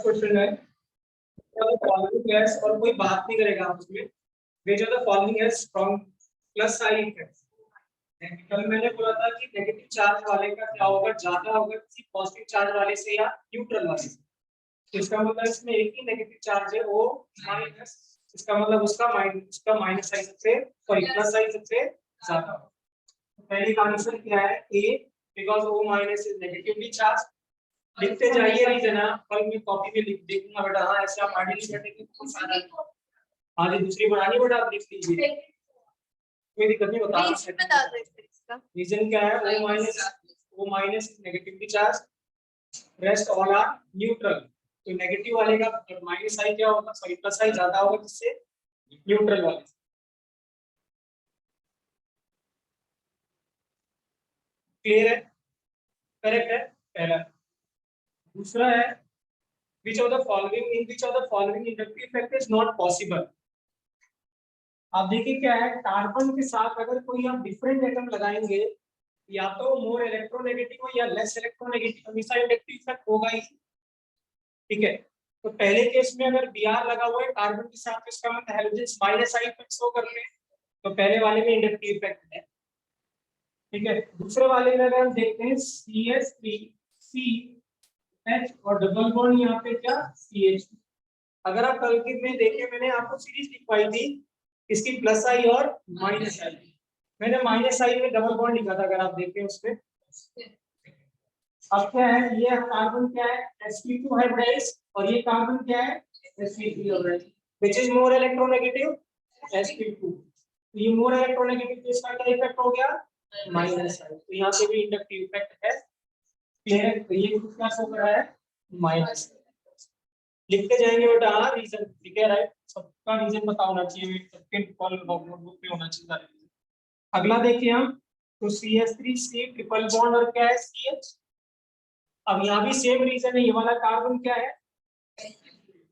Question है following gas और कोई बात नहीं करेगा आप उसमें which of the following has strong plus sign effects। कल मैंने बोला था कि नेगेटिव चार्ज वाले का क्या होगा, ज्यादा होगा किसी पॉजिटिव चार्ज वाले से या न्यूट्रल वाले से। तो इसका मतलब इसमें एक ही नेगेटिव चार्ज है वो माइनस, इसका मतलब उसका माइनस साइन सबसे सॉरी प्लस साइन सबसे ज्यादा होगा। पहले का आंसर क्या है A, because O minus is negatively charge. लिखते जाइए रीजन, कल मैं कॉपी में लिख देखूंगा बेटा। हाँ ऐसे आप आगे नहीं करने की सारा आगे दूसरी बनानी बेटा, आप लिख लीजिए, कोई दिक्कत नहीं। बता दो इसका रीजन क्या है। O minus negatively charge, rest all are neutral. तो नेगेटिव वाले का माइनस साइन क्या होगा, सॉरी प्लस साइन ज्यादा होगा किससे, न्यूट्रल वाले से। क्लियर है, करेक्ट है पहला। दूसरा है which of the following inductive effect is not possible। आप देखिए क्या है, कार्बन के साथ अगर कोई आप डिफरेंट एटम लगाएंगे, या तो मोर इलेक्ट्रोनेगेटिव हो या लेस इलेक्ट्रोनेगेटिव, हमेशा इंडक्टिव इफेक्ट होगा ही। ठीक है, तो पहले केस में अगर Br लगा हुआ है कार्बन के साथ, इसका मतलब halogens minus I effect show कर रहे हैं, तो पहले वाले में इंडक्टिव इफेक्ट है। ठीक है, दूसरे वाले में अगर हम देखते हैं CH3CH और डबल बॉन्ड यहाँ पे क्या CH। अगर आप कल के में देखें, मैंने आपको सीरीज लिखवाई थी इसकी प्लस आई और माइनस आई। मैंने माइनस आई में डबल बॉन्ड लिखा था, अगर आप देखें उसमें। अब क्या है, ये कार्बन क्या है sp2 हाइब्रिडाइज, और ये कार्बन क्या है sp3 hybridise. Which is more electronegative, sp2। तो ये मोर इलेक्ट्रोनेगेटिव, तो इसका क्या इफेक्ट हो गया, माइनस आई। तो यहाँ से भी इंडक्टिव इफेक्ट है। क्लियर है, तो ये क्या शो कर रहा है, माइनस। लिखते जाएंगे बेटा, हाँ रीजन ठीक है, राइट। सबका रीजन पता होना चाहिए, सबके नोटबुक पे होना चाहिए सारे रीजन। अगला देखिए हम, तो CH3C ट्रिपल बॉन्ड और क्या है CH। अब यहाँ भी सेम रीजन है, ये वाला कार्बन क्या है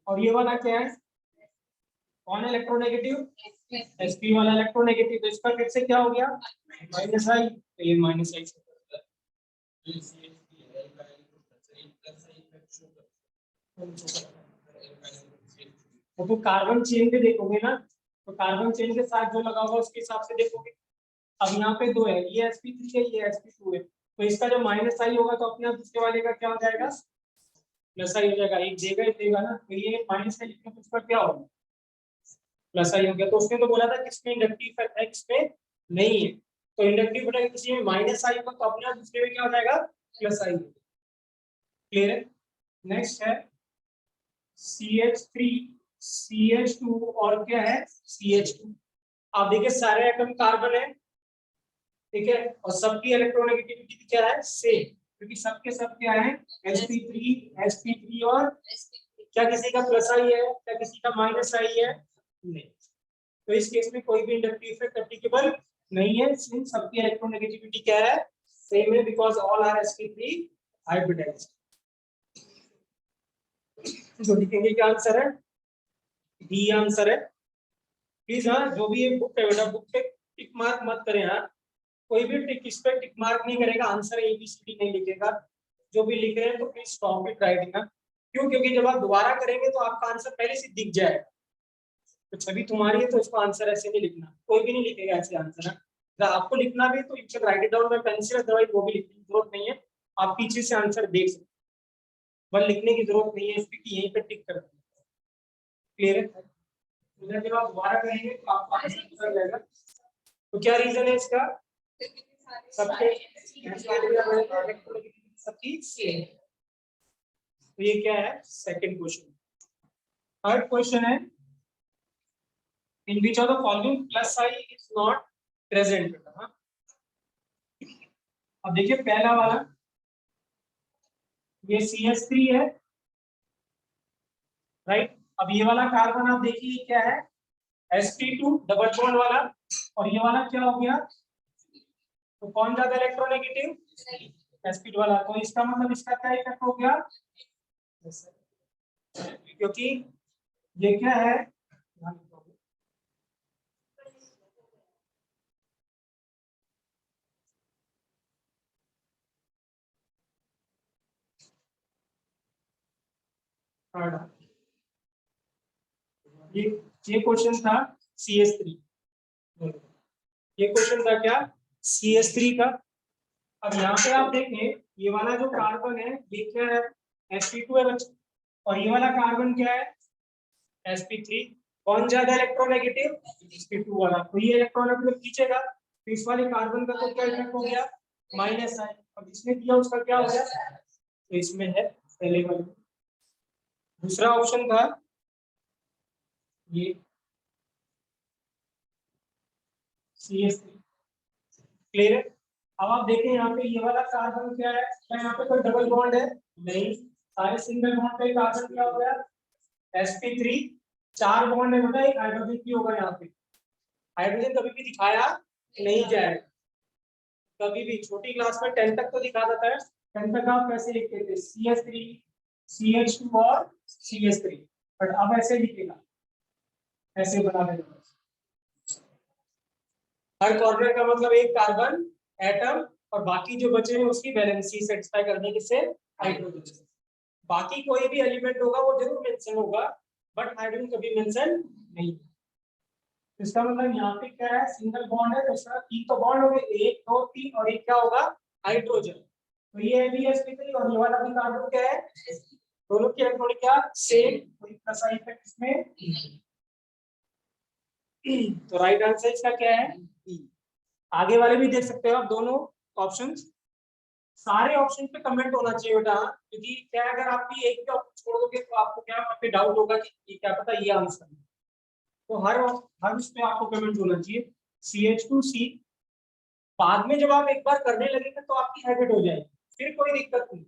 और ये वाला क्या है, कौन इलेक्ट्रोनेगेटिव, sp वाला इलेक्ट्रोनेगेटिव। तो इसका फिर से क्या हो गया, माइनस आई। तो ये माइनस आई तो कार्बन चेन पे देखोगे ना, तो कार्बन चेन के साथ जो लगा होगा उसके हिसाब से देखोगे। अब यहाँ पे दो है, ये sp3 है ये sp2 है, तो इसका जो माइनस आई होगा तो अपने आप दूसरे वाले का क्या हो जाएगा, प्लस आई हो जाएगा। एक देगा ही देगा ना, तो ये माइनस आई लिखने पर उसका क्या होगा, प्लस आई हो गया। तो उसने तो बोला था किसमें इंडक्टिव इफेक्ट है किसमें नहीं है। तो इंडक्टिव इफेक्ट किसी में माइनस आई होगा तो अपने आप दूसरे में क्या हो जाएगा, प्लस आई। क्लियर है। नेक्स्ट है CH3 CH2 और क्या है CH2। आप देखिए सारे एटम कार्बन है, ठीक है, और सबकी इलेक्ट्रोनेगेटिविटी क्या है सेम, क्योंकि सबके सब क्या है sp3 और क्या किसी का प्लस आई है क्या किसी का माइनस आई है, नहीं। तो इस केस में कोई भी इंडक्टिव इफेक्ट एप्लीकेबल नहीं है, सिंस सबकी इलेक्ट्रोनेगेटिविटी क्या है सेम है, because all are sp3 hybridised. तो लिखेंगे क्या आंसर है, डी आंसर है। प्लीज हाँ, जो भी ये बुक है बेटा, बुक पे टिक मार्क मत करें। हाँ, कोई भी टिक इस पे टिक मार्क नहीं करेगा, आंसर ABCD नहीं लिखेगा। जो भी लिख रहे हैं तो प्लीज स्टॉप इट राइटिंग। क्यों, क्योंकि जब आप दोबारा करेंगे तो आपका आंसर पहले से दिख जाएगा। तो छवि तुम्हारी है तो उसको आंसर ऐसे नहीं लिखना, कोई भी नहीं लिखेगा ऐसे आंसर। अगर आपको लिखना भी तो you can write it down by pencil, otherwise वो भी लिखने की जरूरत नहीं है, आप पीछे से आंसर देख सकते, बस लिखने की जरूरत नहीं है इसकी कि यहीं पे टिक कर। क्लियर है। जब आप दोबारा करेंगे तो आपका आंसर निकल जाएगा। तो क्या रीजन है इसका, सबके सबकी सेम। तो ये क्या है सेकंड क्वेश्चन। थर्ड क्वेश्चन है, in which of the following plus I is not present. अब देखिए पहला वाला, ये CH3 है, राइट। अब ये वाला कार्बन आप देखिए क्या है sp2 डबल बॉन्ड वाला, और ये वाला क्या हो गया, तो कौन ज्यादा इलेक्ट्रोनेगेटिव, sp2 वाला। तो इसका मतलब इसका क्या इफेक्ट हो गया, क्योंकि ये क्या है, थर्ड ये क्वेश्चन था CS3। ये क्वेश्चन था क्या, CS3 का। अब यहाँ पे आप देखें ये वाला जो कार्बन है ये क्या है, sp2 है बच्चों, और ये वाला कार्बन क्या है, sp3। कौन ज्यादा इलेक्ट्रोनेगेटिव, sp2 वाला, तो ये इलेक्ट्रोनेगेटिव खींचेगा, तो इस वाले कार्बन का तो क्या इफेक्ट हो गया, माइनस है। अब इसने किया उसका क्या हो गया, तो इसमें है पहले वाले। दूसरा ऑप्शन था ये CS3। क्लियर है। अब आप देखें यहाँ पे ये वाला कार्बन क्या है, क्या यहाँ पे कोई डबल बॉन्ड है, नहीं, सारे सिंगल बॉन्ड पे कार्बन क्या हो गया, sp3। 4 बॉन्ड है बेटा, एक हाइड्रोजन की होगा यहाँ पे। हाइड्रोजन कभी भी दिखाया नहीं जाएगा, कभी भी। छोटी क्लास में 10 तक तो दिखा देता है, 10 तक आप कैसे लिखते थे, CS3 CH2 और CS3, बट अब ऐसे लिखेगा, ऐसे बना देगा। हर कॉर्नर का मतलब एक कार्बन एटम, और बाकी जो बचे हैं उसकी वैलेंसी सेटिस्फाई करने किससे, हाइड्रोजन से। बाकी कोई भी एलिमेंट होगा वो जरूर मेंशन होगा, बट हाइड्रोजन कभी मेंशन नहीं। इसका मतलब यहाँ पे क्या है, सिंगल बॉन्ड है, तो इसका 3 तो बॉन्ड हो गए, 1 2 3, और एक क्या होगा, हाइड्रोजन। तो ये भी sp3 और ये वाला भी कार्बन क्या है, दोनों की इलेक्ट्रॉनिक क्या सेम, कोई प्लस आई इफेक्ट इसमें। तो राइट आंसर इसका क्या है, E। आगे वाले भी देख सकते हो आप दोनों ऑप्शंस। सारे ऑप्शन पे कमेंट होना चाहिए बेटा, क्योंकि क्या अगर आप भी एक भी ऑप्शन छोड़ दोगे तो आपको क्या वहाँ पे डाउट होगा कि ये क्या पता ये आंसर है। तो हर उस पे आपको कमेंट होना चाहिए। CH2C बाद में जब आप एक बार करने लगेंगे तो आपकी हैबिट हो जाएगी, फिर कोई दिक्कत नहीं,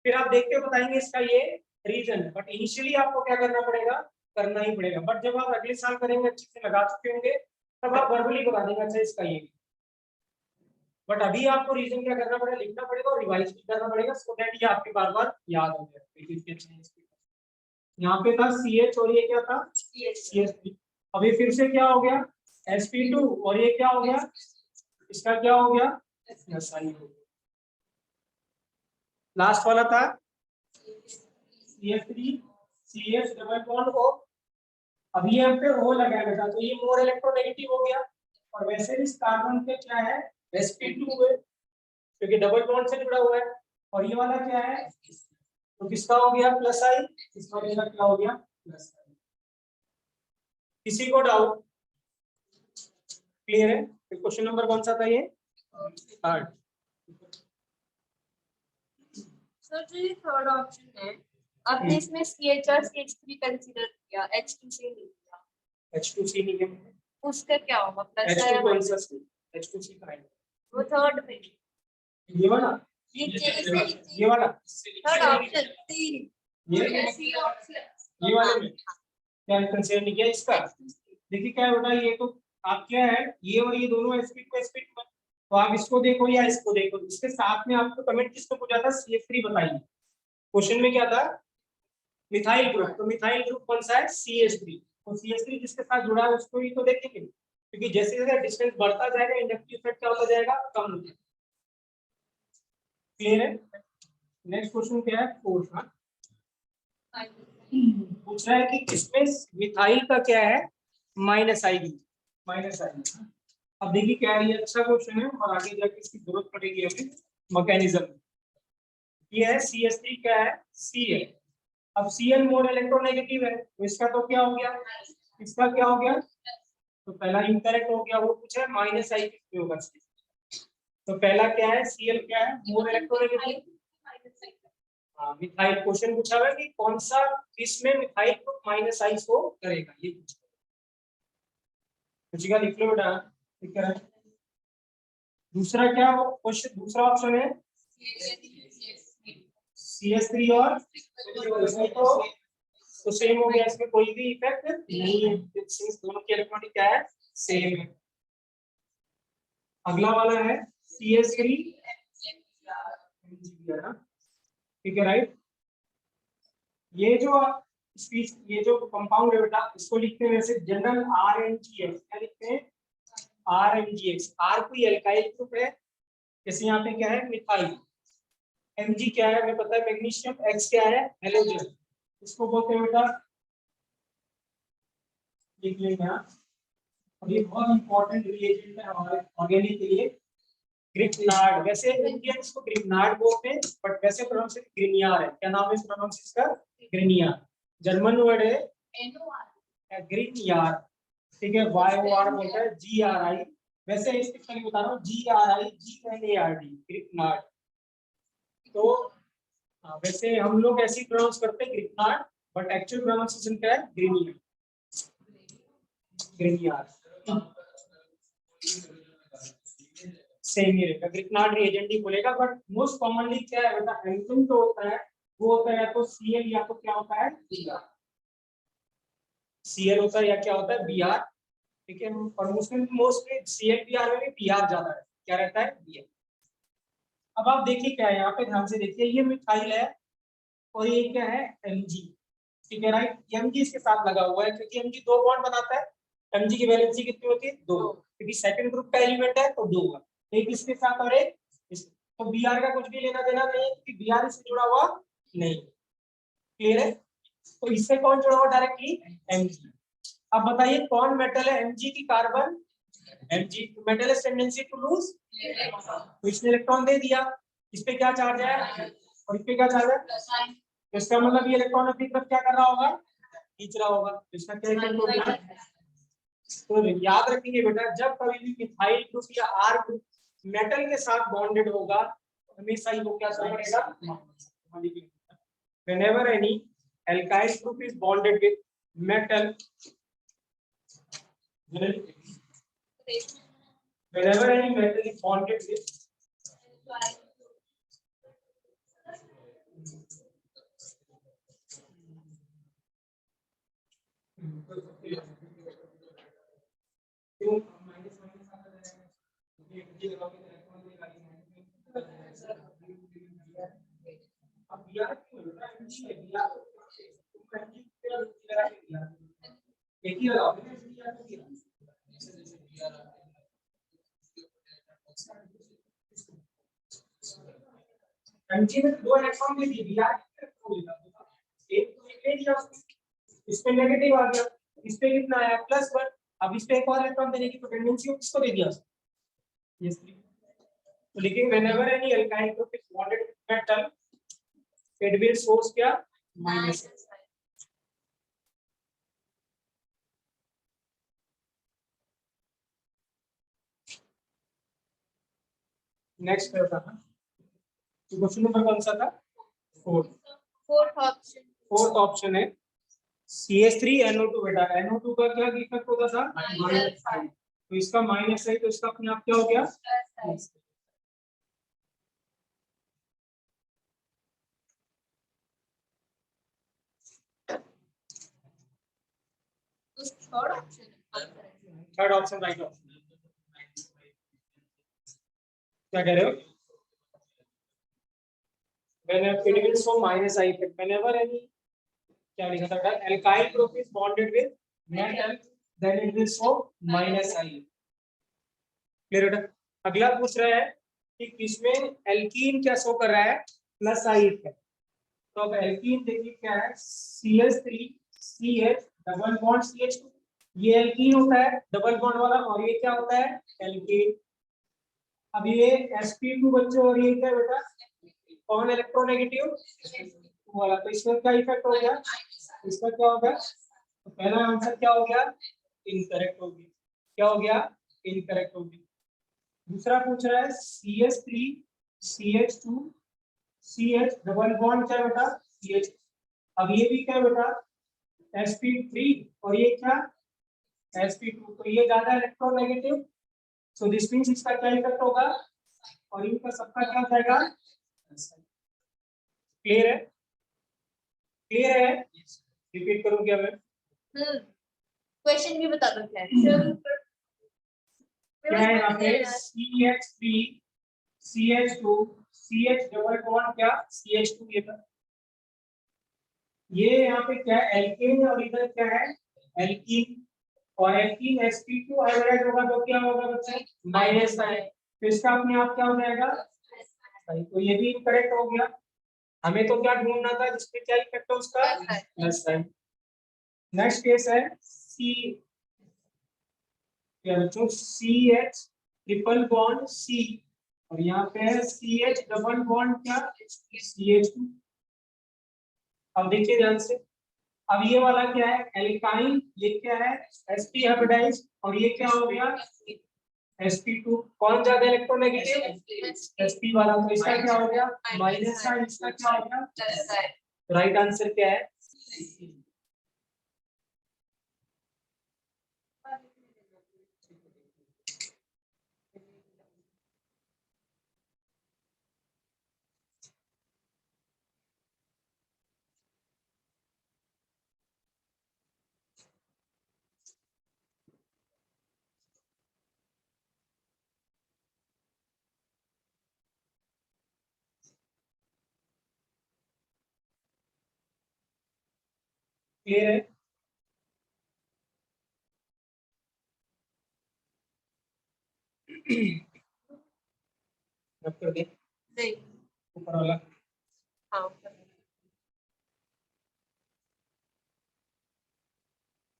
फिर आप देखते बताएंगे इसका ये रीजन है। बट इनिशियली आपको क्या करना पड़ेगा, करना ही पड़ेगा। बट जब आप अगले साल करेंगे, अच्छे से लगा चुके होंगे, तब आप वर्बली बता देंगे अच्छा इसका ये। बट अभी आपको रीजन क्या करना पड़ेगा, लिखना पड़ेगा और रिवाइज भी करना पड़ेगा, सो दैट ये आपके बार बार याद हो जाए। यहाँ पे था CH और ये क्या था, CS3। अब ये फिर से क्या हो गया, sp2, और ये क्या हो गया, इसका क्या हो गया, SI हो गया। लास्ट वाला था CH3 CH double bond O। अभी यहाँ पे O लगा है बेटा, तो ये मोर इलेक्ट्रोनेगेटिव हो गया, और वैसे भी इस कार्बन पे क्या है, sp2 है, क्योंकि डबल बॉन्ड से जुड़ा हुआ है। और ये वाला क्या है, तो किसका हो गया प्लस आई, इसका क्या हो गया प्लस आई। किसी को डाउट, क्लियर है। क्वेश्चन नंबर कौन सा था ये, थर्ड। सर जो ये थर्ड ऑप्शन है, आपने इसमें CH और CH3 कंसीडर किया, H2C नहीं किया। H2C नहीं है, उसका क्या होगा, प्लस H2 कौन सा, H2C का है वो थर्ड में, ये वाला, ये वाला थर्ड ऑप्शन 3, ये वाले में क्या कंसीडर नहीं किया इसका। देखिए क्या है बेटा, ये तो आप क्या है, ये और ये दोनों sp2 तो आप इसको देखो या इसको देखो, इसके साथ में आपको कमेंट किसको पूछा था, CH3 बताइए। क्वेश्चन में क्या था, मिथाइल ग्रुप, तो मिथाइल ग्रुप कौन सा है, CH3। तो CH3 जिसके साथ जुड़ा है उसको ही तो देखेंगे, क्योंकि जैसे जैसे डिस्टेंस बढ़ता जाएगा इंडक्टिव इफेक्ट क्या होता जाएगा, कम होता जाएगा। क्लियर है। नेक्स्ट क्वेश्चन क्या है, फोर्थ। पूछ रहा है कि किसमें मिथाइल का क्या है, माइनस आई। अब देखिए क्या है, ये अच्छा क्वेश्चन है और आगे जाके इसकी जरूरत पड़ेगी हमें मैकेनिज्म। ये है CH3 क्या है, C है। अब Cl मोर इलेक्ट्रोनेगेटिव है, तो इसका तो क्या हो गया, इसका क्या हो गया, तो पहला इनकरेक्ट हो गया, वो पूछा है माइनस आई किसमें होगा। तो पहला क्या है, Cl क्या है, मोर इलेक्ट्रोनेगेटिव। हाँ, मिथाइल क्वेश्चन पूछा हुआ है कि कौन सा इसमें मिथाइल को माइनस आई शो करेगा, ये पूछेगा, लिख लो बेटा, ठीक है। दूसरा क्या हो क्वेश्चन, दूसरा ऑप्शन है CH3 और इसमें तो सेम हो गया, इसमें कोई भी इफेक्ट नहीं है, दोनों की इलेक्ट्रॉनिक क्या है, सेम है। अगला वाला है CH3, ठीक है राइट। ये जो कंपाउंड है बेटा, इसको लिखते हैं वैसे जनरल RNGX, क्या लिखते हैं, RNGX। R कोई एल्काइल ग्रुप है, जैसे यहाँ पे क्या है मिथाइल, Mg क्या है हमें पता है मैग्नीशियम, X क्या है हेलोजन, इसको बोलते हैं बेटा, लिख लेंगे आप, और ये बहुत इंपॉर्टेंट रिएजेंट है हमारे ऑर्गेनिक के लिए, ग्रिग्नार्ड। वैसे इंडियन इसको ग्रिग्नार्ड बोलते हैं, बट वैसे प्रोनाउंस ग्रिनियार है। क्या नाम है इस प्रोनाउंस इसका? ग्रिनियार। जर्मन वर्ड है ग्रिनियार, ठीक है, YOR बोलता है GRI। वैसे इसके पहले बता रहा हूँ GRIGNARD, ग्रिग्नार्ड। तो वैसे हम लोग ऐसे ही प्रोनाउंस करते हैं ग्रिग्नार्ड, बट एक्चुअल प्रोनाउंसिएशन क्या है? ग्रिनियार, ग्रिनियार। सेम ही रहेगा, ग्रिग्नार्ड रिएजेंट ही बोलेगा, बट मोस्ट कॉमनली क्या है बेटा, एंटोन तो होता है, वो होता है या तो Cl या तो क्या होता है Br। Cl होता है या क्या होता है Br, ठीक है। और मोस्टली ClBr में भी Br ज्यादा है, क्या रहता है Br। अब आप देखिए क्या है यहाँ पे, ध्यान से देखिए, ये मिथाइल है और ये क्या है Mg, ठीक है राइट। Mg इसके साथ लगा हुआ है क्योंकि Mg दो बॉन्ड बनाता है। Mg की वैलेंसी कितनी होती है? 2, क्योंकि सेकंड ग्रुप का एलिमेंट है तो 2 होगा, एक इसके साथ और एक इस। तो Br का कुछ भी लेना देना नहीं है क्योंकि Br इससे जुड़ा हुआ नहीं, क्लियर है। तो इससे कौन जुड़ा हुआ डायरेक्टली? Mg। अब बताइए कौन मेटल है? Mg की कार्बन, Mg मेटल है टेंडेंसी टू लूज, तो इसने इलेक्ट्रॉन दे दिया, इस पे क्या चार्ज है और इस पे क्या चार्ज है, तो इसका मतलब ये इलेक्ट्रॉन अपनी तरफ क्या कर रहा होगा? खींच रहा होगा, तो इसका क्या इफेक्ट होगा? तो याद रखेंगे बेटा, जब कभी भी मिथाइल ग्रुप या आर ग्रुप मेटल के साथ बॉन्डेड होगा तो हमेशा ही वो क्या शो करेगा? whenever any alkyl group is bonded with metal, whenever any metal is bonded with Mg में दो इलेक्ट्रॉन दे दिए, Br एक तो ले दिया, इस पे नेगेटिव आ गया, इस पे कितना आया +1, अब इस पे एक और इलेक्ट्रॉन देने की तो टेंडेंसी को किसको दे दिया? yes, तो लेकिन whenever any alkyl group is bonded with metal it will source क्या? माइनस। नेक्स्ट करता था, तो क्वेश्चन नंबर कौन सा था? फोर्थ ऑप्शन है CH3NO2। बेटा NO2 का क्या इफेक्ट होता था? -5, तो इसका माइनस है तो इसका अपने आप क्या हो गया? Third option right option. क्या कह रहे हो? whenever it will show minus I effect whenever any, क्या लिखा था बेटा, alkyl group is bonded with metal then it will show minus I। Clear बेटा? अगला पूछ रहा है कि किसमें एल्कीन क्या शो कर रहा है? +I effect. तो अब एल्कीन देखिए क्या है, CH3CH डबल बॉन्ड CH2, ये एल्कीन होता है डबल बॉन्ड वाला, और ये क्या होता है? एल्कीन। अब ये sp2 बच्चे, और ये क्या बेटा? कौन इलेक्ट्रोनेगेटिव वाला, तो इसमें क्या इफेक्ट हो गया? इसका क्या होगा? तो पहला आंसर क्या हो गया? इनकरेक्ट हो गया। क्या हो गया? इनकरेक्ट हो गया। दूसरा पूछ रहा है CH3 CH2 CH double bond क्या बेटा? CH। अब ये भी क्या बेटा? sp3, और ये क्या? sp2, तो ये ज्यादा इलेक्ट्रोनेगेटिव, सो दिस मींस इसका क्या इफेक्ट होगा? और इनका सबका क्या हो जाएगा? क्लियर है? क्लियर है? रिपीट करूं क्या मैं? क्वेश्चन भी बता दो क्या है? क्या है यहाँ पे? CH3 CH2 CH double bond क्या? CH2, ये यहाँ पे क्या है? एल्केन, और इधर क्या है? एल्कीन, और एल्कीन sp2 हाइब्रिड होगा तो क्या होगा बच्चे? माइनस है, तो इसका अपने आप क्या हो जाएगा? सही, तो ये भी करेक्ट हो गया। हमें तो क्या ढूंढना था जिसपे क्या इफेक्ट है उसका, Plus sign. Plus sign. Next case है सी, क्या बच्चों, C H triple bond C, और यहाँ पे है सी एच डबल बॉन्ड क्या, सी एच टू। अब देखिए ध्यान से, अब ये वाला क्या है, एल्काइन, ये क्या है sp हाइब्रिडाइज, और ये क्या हो गया sp2। कौन ज्यादा इलेक्ट्रोनेगेटिव, sp वाला, तो इसका क्या हो गया माइनस साइन, इसका क्या हो गया Plus sign. राइट आंसर क्या है, क्लियर है। रब कर दे नहीं, ऊपर वाला। हाँ,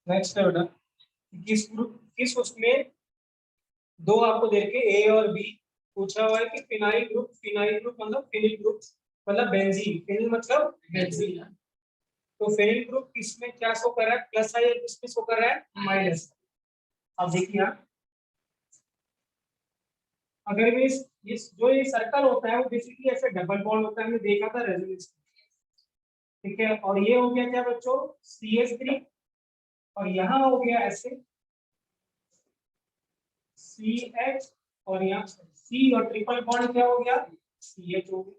नेक्स्ट है बेटा, किस ग्रुप, किस उसमें दो आपको दे के ए और बी पूछा हुआ है कि फिनाइल ग्रुप मतलब फिनिल ग्रुप मतलब बेंजीन, फिनिल मतलब बेंजीन। तो फिनिल ग्रुप किसमें क्या शो कर रहा है, प्लस आई, और किसमें शो कर रहा है माइनस। अब देखिए आप, अगर भी इस जो ये सर्कल होता है वो बेसिकली ऐसे डबल बॉन्ड होता है, हमने देखा था रेजोनेंस, ठीक है। और ये हो गया क्या बच्चों CH3, और यहाँ हो गया ऐसे CH, और यहाँ C और ट्रिपल बॉन्ड क्या हो गया CH हो गया।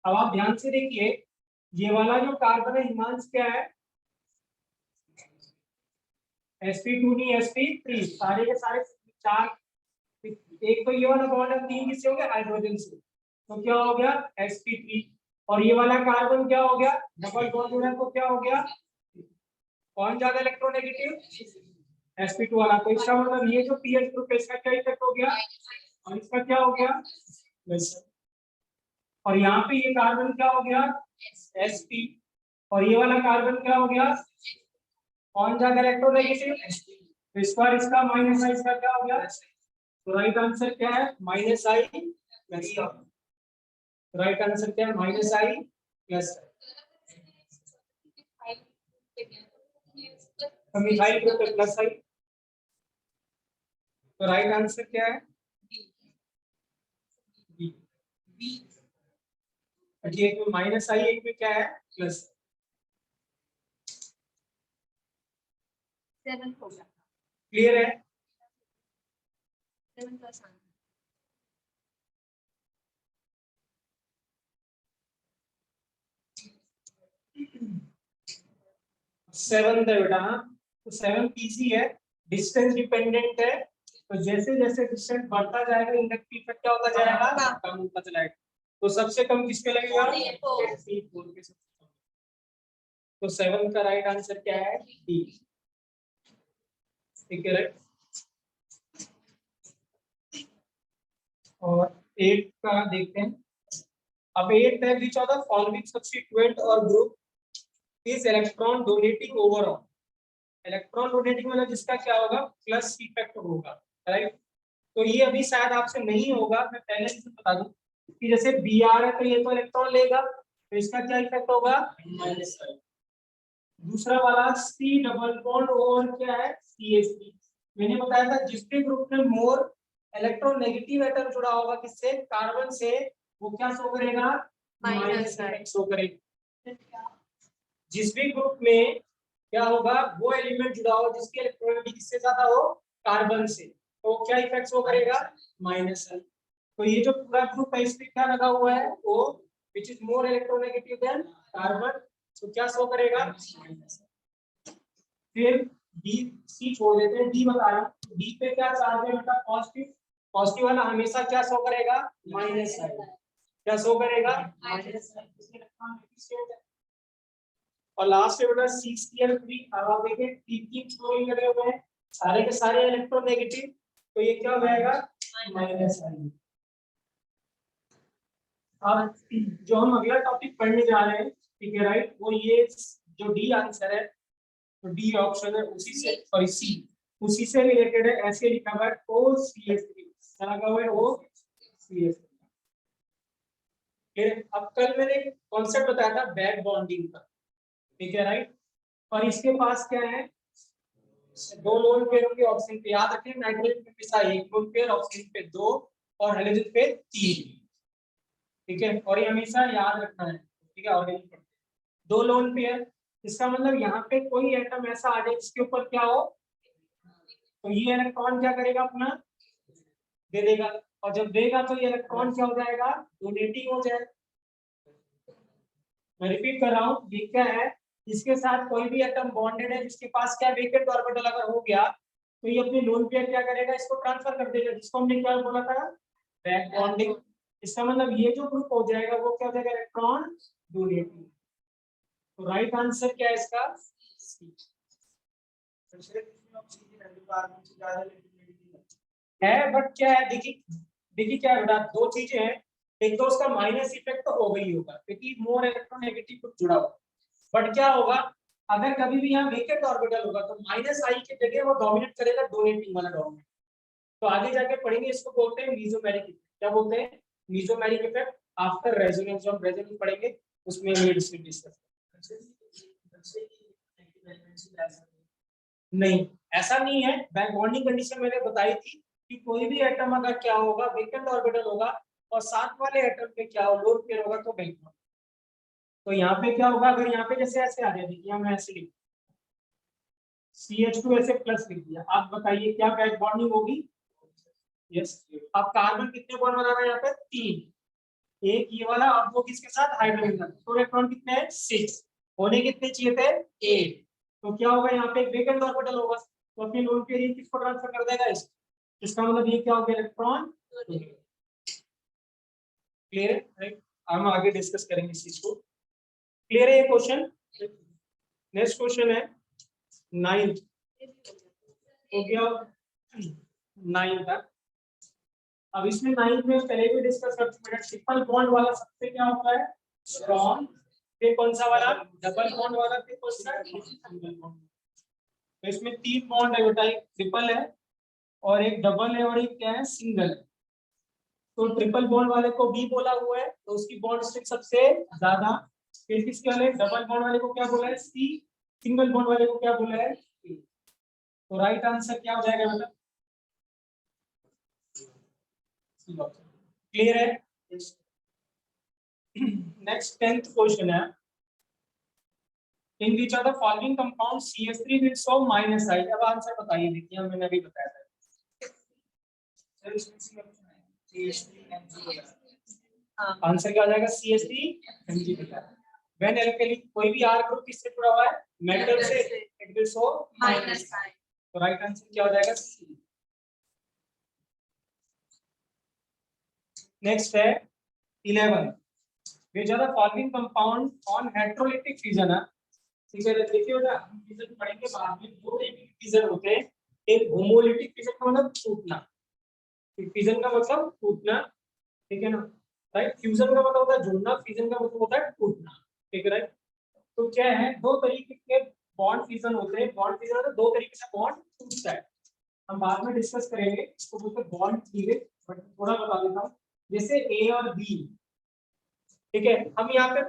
अब आप ध्यान से देखिए, ये वाला जो कार्बन है हिमांश क्या है sp2 नहीं sp3, सारे के सारे चार, एक तो ये वाला बॉन्ड है, तीन किससे हो गया हाइड्रोजन से, तो क्या हो गया sp3। और ये वाला कार्बन क्या हो गया डबल बॉन्ड जुड़ा है, तो क्या हो गया, कौन ज्यादा इलेक्ट्रोनेगेटिव sp2 वाला। तो इसका मतलब ये जो pH ग्रुप है इसका क्या इफेक्ट हो गया, और इसका क्या हो गया प्लस। और यहाँ पे ये कार्बन क्या हो गया sp, और ये वाला कार्बन क्या हो गया, कौन ज्यादा इलेक्ट्रोनेगेटिव, तो इस बार इसका माइनस आई, इसका क्या हो गया, तो राइट आंसर क्या है माइनस आई प्लस। राइट आंसर क्या है माइनस आई प्लस। तो मिथाइल ग्रुप पे प्लस आई, तो राइट आंसर क्या है बी। एक में माइनस आई, एक में क्या है प्लस। 7 हो गया, क्लियर है। 7 plus 1. सेवन है बेटा, तो सेवन इजी है, डिस्टेंस डिपेंडेंट है, तो जैसे जैसे डिस्टेंस बढ़ता जाएगा इंडक्टिव इफेक्ट क्या होता जाएगा, कम होता जाएगा। तो सबसे कम किस पे लगेगा C4 के सबसे कम। तो सेवन का राइट आंसर क्या है डी, ठीक है राइट। और 8 का देखते हैं। अब 8 है which of the following substituent और group is electron donating overall. Electron donating मतलब जिसका क्या होगा प्लस इफेक्ट होगा, राइट। तो ये अभी शायद आपसे नहीं होगा, मैं पहले से बता दूं कि जैसे Br है तो ये तो इलेक्ट्रॉन लेगा, तो इसका क्या इफेक्ट होगा माइनस। दूसरा वाला C डबल बॉन्ड और क्या है CH3, मैंने बताया था जिस भी ग्रुप में मोर इलेक्ट्रोनेगेटिव एटम जुड़ा होगा किससे, कार्बन से, वो क्या शो करेगा माइनस इफेक्ट शो करेगा। जिस भी ग्रुप में क्या होगा वो एलिमेंट जुड़ा हो जिसकी इलेक्ट्रोनेगेटिविटी किससे ज्यादा हो कार्बन से, तो क्या इफेक्ट शो करेगा माइनस। तो ये जो पूरा ग्रुप है इसमें क्या लगा हुआ है वो which is more electronegative than carbon, तो क्या शो करेगा माइनस। फिर डी सी छोड़ देते हैं, डी बता रहा हूं, डी पे क्या चार्ज है बेटा पॉजिटिव, पॉजिटिव वाला हमेशा क्या शो करेगा माइनस साइन, क्या शो करेगा माइनस साइन। और लास्ट में बेटा CCl3, अब आप देखिए तीन क्लोरीन लगे हुए हैं, सारे के सारे इलेक्ट्रोनेगेटिव, तो ये क्या हो जाएगा माइनस साइन। अब जो हम अगला टॉपिक पढ़ने जा रहे हैं, ठीक है राइट, वो ये जो डी आंसर है, तो डी ऑप्शन है, उसी से सॉरी सी, उसी से रिलेटेड है। ऐसे लिखा हुआ है OCH3, क्या लगा हुआ है OCH3। अब कल मैंने एक कॉन्सेप्ट बताया था बैक बॉन्डिंग का, ठीक है राइट, और इसके पास क्या है, दो लोन पेयर होंगे ऑक्सीजन पे, याद रखें नाइट्रोजन पे पिसा एक लोन पेयर, ऑक्सीजन पे दो और हाइड्रोजन पे तीन, ठीक है, और ये हमेशा याद रखना है, ठीक है। ऑर्गेनिक दो लोन पेयर, इसका मतलब यहाँ पे कोई एटम ऐसा आ जाए जिसके ऊपर क्या हो, तो ये इलेक्ट्रॉन क्या करेगा, अपना दे देगा, और जब देगा तो ये इलेक्ट्रॉन क्या हो जाएगा, डोनेटिंग हो जाएगा। मैं रिपीट कर रहा हूँ, ये क्या है, इसके साथ कोई भी एटम बॉन्डेड है जिसके पास क्या वेकेंट ऑर्बिटल अगर हो गया, तो ये अपने लोन पेयर क्या करेगा, इसको ट्रांसफर कर देगा, जिसको हमने क्या बोला था, बैक बॉन्डिंग। इसका मतलब ये जो ग्रुप हो जाएगा वो क्या हो जाएगा, इलेक्ट्रॉन डोनेटिंग। तो राइट आंसर क्या है इसका, है, बट क्या है, देखिए देखिए क्या है बेटा, दो चीजें हैं, एक तो उसका माइनस इफेक्ट तो हो गई होगा क्योंकि मोर इलेक्ट्रोनेगेटिव कुछ जुड़ा हुआ, बट क्या होगा, अगर कभी भी यहाँ वेकेंट ऑर्बिटल होगा तो माइनस आई की जगह वो डोमिनेट करेगा डोनेटिंग वाला डोमिनेट। तो आगे जाके पढ़ेंगे, इसको बोलते हैं मीसोमेरिक इफेक्ट। क्या बोलते हैं, मीसोमेरिक इफेक्ट। आफ्टर रेजोनेंस, हम रेजोनेंस पढ़ेंगे उसमें हम ये डिस्कस नहीं, ऐसा नहीं है। बैक बॉन्डिंग कंडीशन मैंने बताई थी कि कोई भी एटम अगर क्या होगा, वेकेंट ऑर्बिटल होगा और साथ वाले एटम पे क्या हो, लोन पेयर होगा, तो बैक बॉन्ड। तो यहाँ पे क्या होगा, अगर यहाँ पे जैसे ऐसे आ जाए, देखिए हम ऐसे लिख CH2 ऐसे प्लस लिख दिया, आप बताइए क्या बैक बॉन्डिंग होगी, यस। अब कार्बन कितने बॉन्ड बना रहा है यहाँ पे, तीन, एक ये वाला और दो किसके साथ, हाइड्रोजन। तो इलेक्ट्रॉन कितने हैं, 6, होने कितने चाहिए थे, 8। तो क्या होगा, यहाँ पे एक वेकेंट ऑर्बिटल होगा, तो अपनी लोन के लिए किसको ट्रांसफर कर देगा, इसका मतलब ये क्या हो गया, इलेक्ट्रॉन। क्लियर है राइट, हम आगे डिस्कस करेंगे इस चीज को। क्लियर है ये क्वेश्चन। नेक्स्ट क्वेश्चन है 9th, हो गया 9 तक। अब इसमें 9th में पहले भी डिस्कस कर चुके हैं, ट्रिपल बॉन्ड वाला सबसे क्या होता है, स्ट्रॉन्ग, फिर कौन सा वाला, डबल बॉन्ड वाला, फिर कौन सा, सिंगल बॉन्ड। तो इसमें 3 बॉन्ड है बेटा, एक ट्रिपल है और एक डबल है और एक क्या है, सिंगल है। तो ट्रिपल बॉन्ड वाले को बी बोला हुआ है, तो उसकी बॉन्ड स्ट्रेंथ सबसे ज्यादा। फिर किसके वाले, डबल बॉन्ड वाले को क्या बोला है, सी, सिंगल बॉन्ड वाले को क्या बोला है, ए। तो राइट आंसर क्या हो जाएगा मतलब, क्लियर है। नेक्स्ट 10th क्वेश्चन है, in which are the following compound CH3 will show minus I. अब आंसर बताइए, देखिए मैंने अभी बताया था, आंसर क्या हो जाएगा, CH3 Mg बेटा। व्हेन एल्कली, कोई भी R ग्रुप किससे जुड़ा हुआ है, मेटल से, इट विल शो माइनस आई। तो राइट आंसर क्या हो जाएगा, C। नेक्स्ट है 11, which are the following compound on heterolytic fission है, ठीक है। देखिए बेटा, हम फिजन पढ़ेंगे बाद में, दो टाइप के फिजन होते हैं, एक होमोलिटिक फिजन का मतलब टूटना, फिजन का मतलब टूटना, ठीक है ना, राइट। फ्यूजन का मतलब होता है जुड़ना, फिजन का मतलब होता है टूटना, ठीक है राइट। तो क्या है, दो तरीके के बॉन्ड फिजन होते हैं, बॉन्ड फिजन मतलब दो तरीके से बॉन्ड टूटता है, हम बाद में डिस्कस करेंगे, इसको बोलते हैं बॉन्ड क्लीवेज, बट थोड़ा बता देता हूँ। जैसे ए और बी, ठीक है, हम यहाँ पे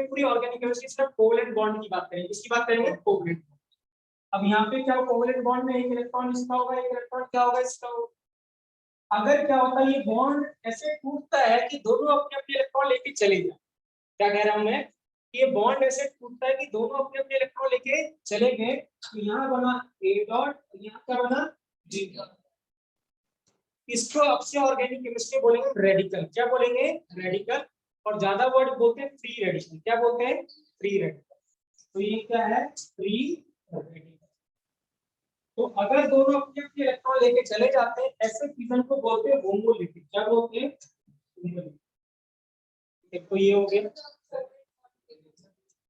पूरी ऑर्गेनिक केमिस्ट्री सिर्फ कोवलेंट बॉन्ड की बात करेंगे, किसकी बात करेंगे, कोवलेंट। अब यहाँ पे क्या कोवलेंट बॉन्ड में एक इलेक्ट्रॉन इसका होगा, एक इलेक्ट्रॉन क्या होगा, इसका होगा। अगर क्या होता है, ये बॉन्ड ऐसे टूटता है कि दोनों अपने अपने इलेक्ट्रॉन लेके चले जाए, क्या कह रहा हूं मैं, ये बॉन्ड ऐसे टूटता है कि दोनों अपने अपने इलेक्ट्रॉन लेके चले गए, तो यहाँ बना ए डॉट, यहाँ क्या बना जी डॉट। इसको अब से ऑर्गेनिक केमिस्ट्री बोलेंगे रेडिकल, क्या बोलेंगे, रेडिकल। और ज्यादा वर्ड बोलते हैं फ्री रेडिकल, क्या बोलते हैं, फ्री रेडिकल। तो ये क्या है, फ्री रेडिकल। तो अगर दोनों अपने अपने इलेक्ट्रॉन लेके चले जाते हैं, ऐसे फिजन को बोलते हैं होमोलिटिक, क्या बोलते हैं, होमोलिटिक। तो ये हो गया,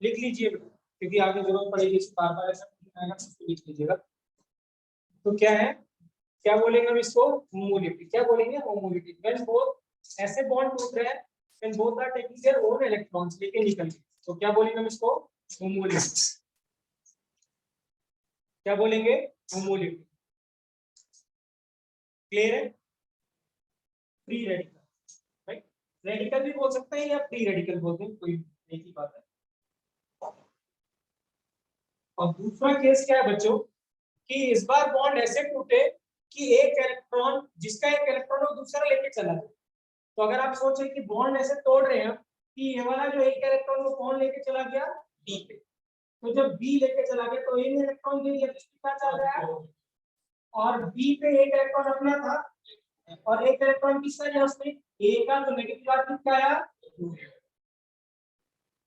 लिख लीजिए क्योंकि आगे जरूरत पड़ेगी, बार बार ऐसा आएगा तो लिख लीजिएगा। तो क्या है, क्या बोलेंगे हम इसको, होमोलिटिक, क्या बोलेंगे, होमोलिटिक। व्हेन बोथ ऐसे बॉन्ड टूट रहे हैं and both are taking their own electrons, लेके निकल गए, तो क्या बोलेंगे हम इसको? होमोलिटी। क्या बोलेंगे? होमोलिटी। क्लियर है? Free radical, right? रेडिकल भी बोल सकते हैं या फ्री रेडिकल बोलते हैं, कोई एक ही बात है। और दूसरा केस क्या है बच्चों, कि इस बार बॉन्ड ऐसे टूटे कि एक इलेक्ट्रॉन, जिसका एक इलेक्ट्रॉन वो दूसरा लेके चला गया। तो अगर आप सोचे कि बॉन्ड ऐसे तोड़ रहे हैं कि ये वाला जो एक इलेक्ट्रॉन वो कौन लेके चला गया? बी पे। तो जब बी लेके चला गया तो ए ने इलेक्ट्रॉन दे दिया, क्या चल रहा है? और बी पे एक इलेक्ट्रॉन अपना था और एक इलेक्ट्रॉन किसका है उसमें? ए का, तो नेगेटिव चार्ज क्या आया?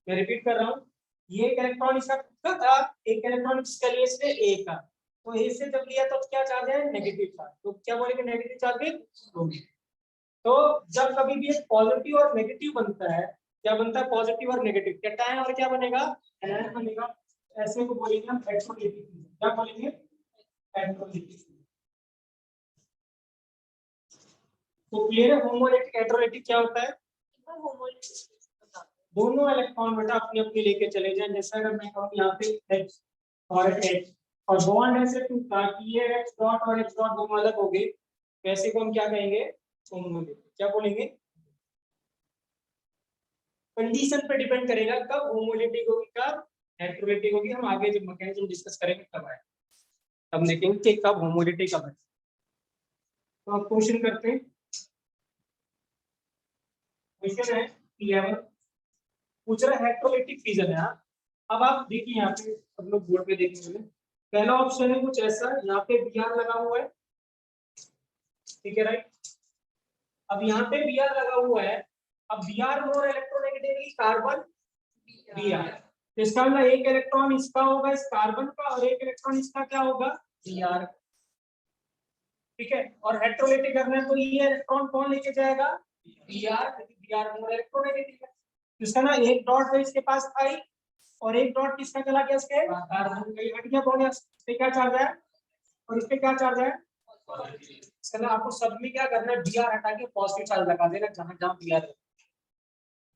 मैं रिपीट कर रहा हूँ, ये एक इलेक्ट्रॉन इसका खुद का था, एक इलेक्ट्रॉन किसका लिया इसने? ए का, तो ए से जब लिया तो क्या चार्ज है? Negative charge. तो क्या बोलेंगे? नेगेटिव चार्ज भी। तो जब कभी भी एक पॉजिटिव और नेगेटिव बनता है, क्या बनता है? पॉजिटिव और नेगेटिव, कैटायन और क्या बनेगा? एनायन बनेगा। ऐसे को बोलेंगे हम इलेक्ट्रोलिटिक। क्या बोलेंगे? इलेक्ट्रोलिटिक। तो क्लियर है? होमोलिटिक इलेक्ट्रोलिटिक क्या होता है? दोनों इलेक्ट्रॉन बेटा अपनी अपनी लेके चले जाएं। जैसे अगर मैं कहूँ यहाँ पे H और H और बॉन्ड ऐसे टूटा कि ये H डॉट और H डॉट दोनों अलग हो गए, वैसे को हम क्या कहेंगे? होमोलिटिक। क्या बोलेंगे? कंडीशन पे डिपेंड करेगा कब होमोलिटिक होगी, कब इलेक्ट्रोलिटिक होगी। हम आगे जब मैकेनिज्म डिस्कस करेंगे तब आए, तब देखेंगे कि कब होमोलिटिक कब है। तो आप क्वेश्चन करते हैं। क्वेश्चन है 11, पूछ रहा है इलेक्ट्रोलिटिक फ्यूजन है। अब आप देखिए यहाँ पे, सब लोग बोर्ड पे देखेंगे, पहला ऑप्शन है कुछ ऐसा, यहाँ पे Br लगा हुआ है, ठीक है राइट? अब यहाँ पे Br लगा हुआ है, अब Br मोर इलेक्ट्रोनेगेटिवली कार्बन Br, तो इसका मतलब एक इलेक्ट्रॉन इसका होगा इस कार्बन का और एक इलेक्ट्रॉन इसका क्या होगा? Br, ठीक है? और हेटेरोलिटिक करना है तो ये इलेक्ट्रॉन कौन लेके जाएगा? Br, क्योंकि Br मोर इलेक्ट्रोनेगेटिव है। इसका ना एक डॉट है इसके पास था ही, और एक डॉट किसका चला गया? इसके कार्बन का, हट गया बॉन्ड। इस पे क्या चार्ज है और इस पे क्या चार्ज है? इसका आपको सब में क्या करना है? Br हटा के पॉजिटिव चार्ज लगा देना जहां जहां Br है।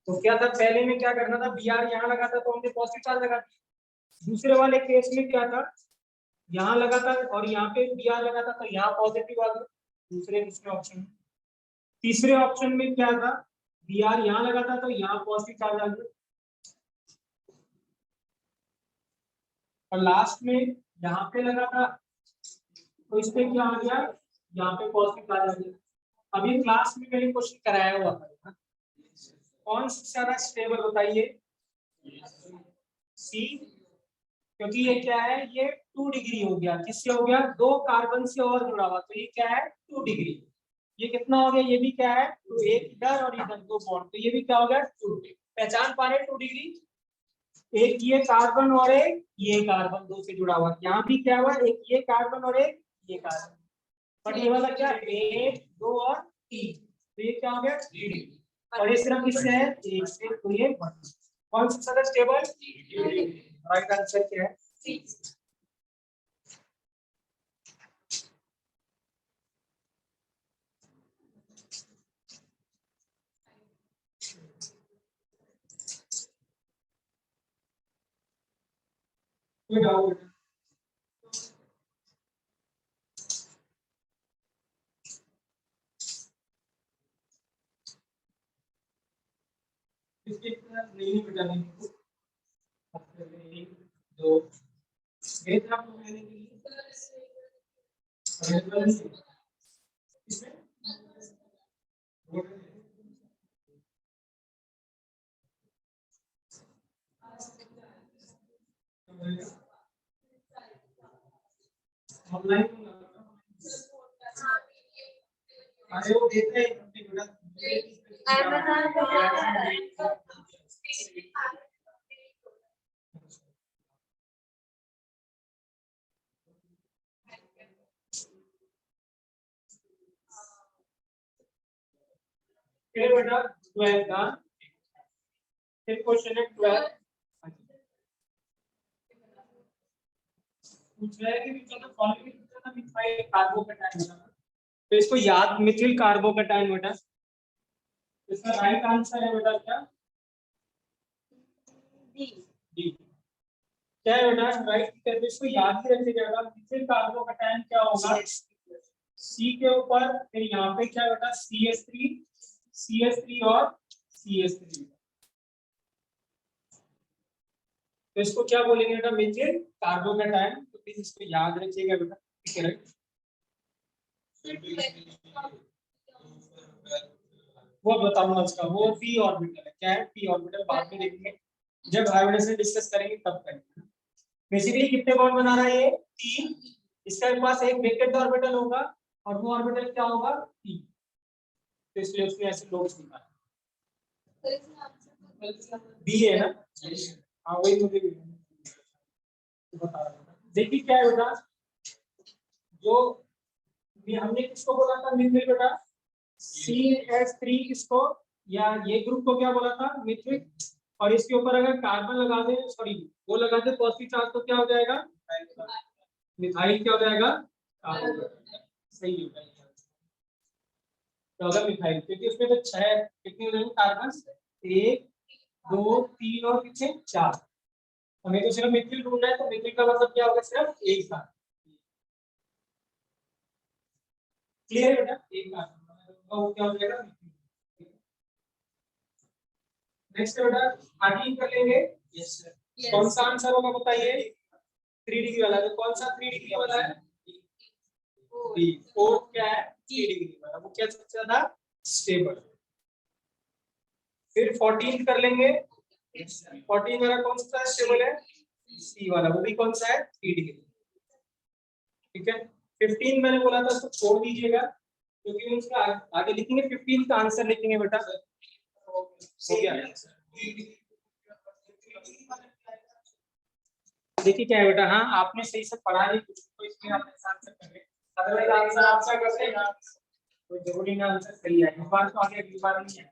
तो क्या था पहले में, क्या करना था? Br यहाँ लगा था तो हमने पॉजिटिव चार्ज लगा दिया। दूसरे वाले केस में क्या था? यहाँ लगा था और यहाँ पे Br लगा था तो यहाँ पॉजिटिव आ गया दूसरे ऑप्शन में। तीसरे ऑप्शन में क्या था? Br यहाँ लगा था तो यहाँ पॉजिटिव चार्ज आ गया, और लास्ट में यहाँ पे लगा था तो इस पे क्या आ गया? यहाँ पे पॉजिटिव चार्ज आ गया। अभी क्लास में मैंने क्वेश्चन कराया हुआ था, कौन सा ज्यादा स्टेबल बताइए? सी, क्योंकि ये क्या है? ये 2 डिग्री हो गया। किससे हो गया? 2 कार्बन से और जुड़ा हुआ, तो ये क्या है? 2 डिग्री। ये कितना हो गया? ये भी क्या है? तो एक इधर और इधर 2 बॉन्ड, तो ये भी क्या हो गया? 2 डिग्री। पहचान पा रहे 2 डिग्री? एक ये कार्बन और एक ये कार्बन 2 से जुड़ा हुआ, यहाँ भी क्या हुआ? एक ये कार्बन और एक ये कार्बन, बट ये वाला क्या? 1 2 और 3, तो ये क्या हो गया? 3 डिग्री। और ये सिर्फ किससे है? 1 से, तो ये कौन सा ज्यादा स्टेबल? राइट आंसर क्या है? कोई डाउट? इसके नहीं बेटा नहीं, 1 2 भेज आपको मैंने के लिए इसमें ऑनलाइन अरे वो देते हैं बेटा। फिर बेटा 12 का, फिर क्वेश्चन है 12, पूछ रहा है कि चलो फॉलोइंग कितना मिथाइल कार्बोकैटायन, तो इसको याद, मिथिल कार्बोकैटायन बेटा, इसका राइट आंसर है बेटा क्या? डी। डी। क्या है बेटा राइट? करके इसको याद ही रखिएगा, मिथिल कार्बोकैटायन क्या होगा? सी के ऊपर, फिर यहाँ पे क्या बेटा? CH3 और CH3। तो इसको क्या बोलेंगे बेटा? मिथिल कार्बोकैटायन। तो प्लीज इसको याद रखिएगा बेटा, ठीक है? राइट, वो बताऊंगा उसका, वो पी ऑर्बिटल है। क्या है पी ऑर्बिटल? बाद में देखेंगे, जब हाइब्रिडेशन डिस्कस करेंगे तब करेंगे। बेसिकली कितने बॉन्ड बना रहा है ये? 3। इसके पास एक वेकेंट ऑर्बिटल होगा और वो ऑर्बिटल क्या होगा? p। तो इसलिए उसने ऐसे लोब्स निकाले। बी है ना? हाँ वही मुझे भी बता रहा था। देखिए क्या है बेटा, जो ये हमने किसको बोला था मिथिल बेटा? CH3 किसको, या ये ग्रुप को क्या बोला था? मिथिल। और इसके ऊपर अगर कार्बन लगा दे, सॉरी वो लगा दे पॉजिटिव चार्ज, तो क्या हो जाएगा? मिथाइल। क्या हो जाएगा? सही हो जाएगा। तो अगर मिथाइल, क्योंकि उसमें तो 6 कितने हो जाएंगे कार्बन? 1 2 3 और कितने? 4। हमें तो सिर्फ मिथिल ढूंढना है, तो मिथिल का मतलब क्या होगा? सिर्फ एक साथ। क्लियर है बेटा? एक साथ वो क्या हो जाएगा? नेक्स्ट बेटा आगे कर लेंगे। Yes sir. कौन सा आंसर होगा बताइए? 3 डिग्री वाला। तो कौन सा 3 डिग्री वाला है? डी। 4 क्या है? 3 डिग्री वाला। वो क्या सबसे ज्यादा स्टेबल। फिर 14 कर लेंगे। 14 वाला कौन सा स्टेबल है? सी वाला। वो भी कौन सा है? 3 डिग्री। ठीक है। 15 मैंने बोला था, उसको छोड़ दीजिएगा क्योंकि उसका आगे लिखेंगे। 15 का आंसर लिखेंगे बेटा। हो गया। देखिए क्या है बेटा, हाँ आपने सही से पढ़ा नहीं कुछ, तो इसलिए आप आंसर कर रहे हैं। अदरवाइज आंसर आपका करते हैं ना, कोई जरूरी ना आंसर सही है। इस बार तो आगे अगली बार नहीं है,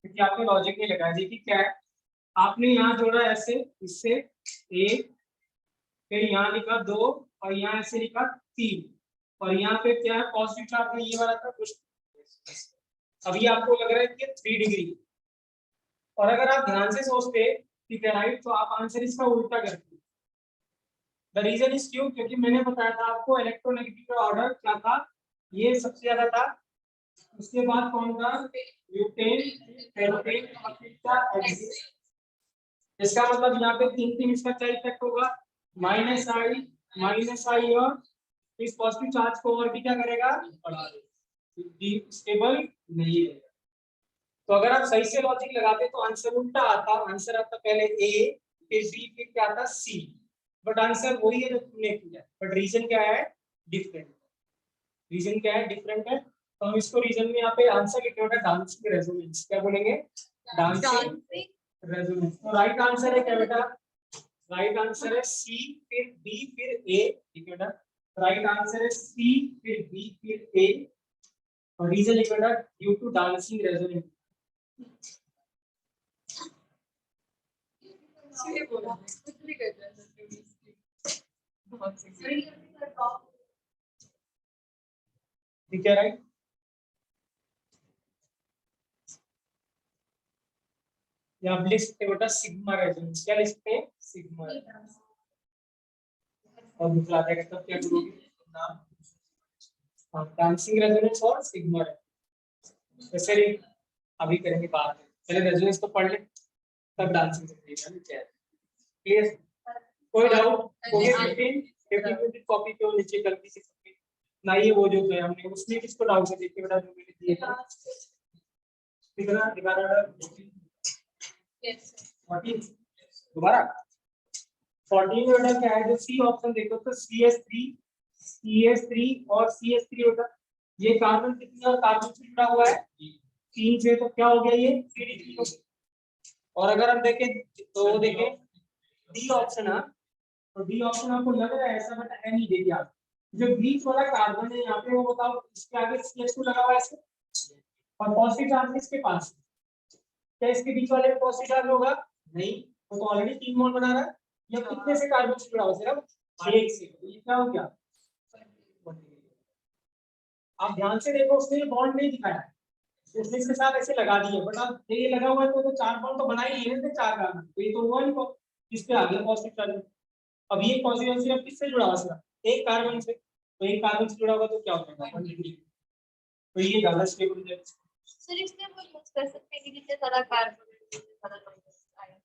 क्योंकि आपने लॉजिक नहीं लगाया। देखिए क्या है, आपने यहाँ जोड़ा ऐसे, इससे 1, फिर यहाँ लिखा 2 और यहाँ ऐसे लिखा 3, और यहाँ पे क्या है? पॉजिटिव चार्ज में ये वाला था कुछ। अभी आपको लग रहा है कि 3 डिग्री, और अगर आप ध्यान से सोचते, ठीक है राइट, तो आप आंसर इसका उल्टा करते। द रीजन इज क्यों? क्योंकि मैंने बताया था आपको इलेक्ट्रोनेगेटिव का ऑर्डर क्या था? ये सबसे ज्यादा था, उसके बाद कौन था? ब्यूटेन, पेंटेन और फिर था हेक्सेन। इसका मतलब यहाँ पे 3 इसका क्या इफेक्ट होगा? माइनस आई, और इस पॉजिटिव चार्ज को और भी क्या करेगा? बढ़ा देगा, स्टेबल नहीं है। तो अगर आप सही से लॉजिक लगाते तो आंसर उल्टा आता। आंसर आता पहले ए, फिर बी, फिर क्या आता? सी। बट आंसर वही है जो तुमने किया, बट रीजन क्या है? डिफरेंट। रीजन क्या है? डिफरेंट है। तो हम इसको रीजन में यहाँ पे आंसर लिखे होगा डांसिंग रेजोनेंस। क्या बोलेंगे? Dancing resonance. तो राइट आंसर है क्या बेटा? राइट आंसर है सी, फिर बी, फिर ए। ठीक है बेटा, राइट आंसर है सी, फिर बी, फिर ए। और रीजन लिखे बेटा ड्यू टू डांसिंग रेजोनेंस। ठीक है राइट। यहाँ लिख सकते हैं बेटा सिग्मा रेजोनेंस। क्या लिख सकते हैं? सिग्मा। और दूसरा आएगा तब क्या करोगे? नाम। हाँ, डांसिंग रेजोनेंस और सिग्मा रेजोनेंस। वैसे अभी करेंगे बाद में, पहले रेजोनेंस तो पढ़ ले, तब डांसिंग करेंगे। क्लियर? कोई डाउट? ओके। 15 कॉपी पे नीचे गलती से ना, ये वो जो है हमने उसमें किसको डाउट है? देखिए बेटा जो मैंने दिए थे, ठीक है ना? दिखाना यस 14 दोबारा 14 में बेटा क्या है? जो सी ऑप्शन देखो तो CH3 और CH3 होता, ये कार्बन कितनी और कार्बन से जुड़ा हुआ है? 3 से। तो क्या हो गया? ये 3 डिग्री हो गया। और अगर हम देखें तो देखें डी ऑप्शन है, तो डी ऑप्शन आपको लग रहा है ऐसा, बट है नहीं। देखिए आप जो बीच वाला कार्बन है यहाँ पे, वो बताओ इसके आगे CH2 लगा हुआ है ऐसे, और पॉजिटिव चार्ज इसके पास। क्या इसके बीच वाले में पॉजिटिव चार्ज होगा? नहीं, वो तो ऑलरेडी 3 बॉन्ड बना रहा है। ये कितने से कार्बन से जुड़ा हुआ? सिर्फ 1 से। तो ये क्या हो गया? आप ध्यान से देखो, उसने बॉन्ड नहीं दिखाया, इसलिए इसके साथ ऐसे लगा दिए, बट अब ये लगा हुआ है तो 4 बॉन्ड तो बना ही लिए थे 4 कार्बन, तो ये तो हुआ नहीं, इस पे आ गया पॉजिटिव चार्ज। अब ये पॉजिटिव चार्ज किससे जुड़ा हुआ है? एक कार्बन से, तो एक कार्बन से जुड़ा हुआ तो क्या होगा 1 डिग्री, तो ये ज्यादा स्टेबल है। सर इसमें वो यूज कर सकते हैं कि जितने ज्यादा कार्बन ज्यादा नंबर आए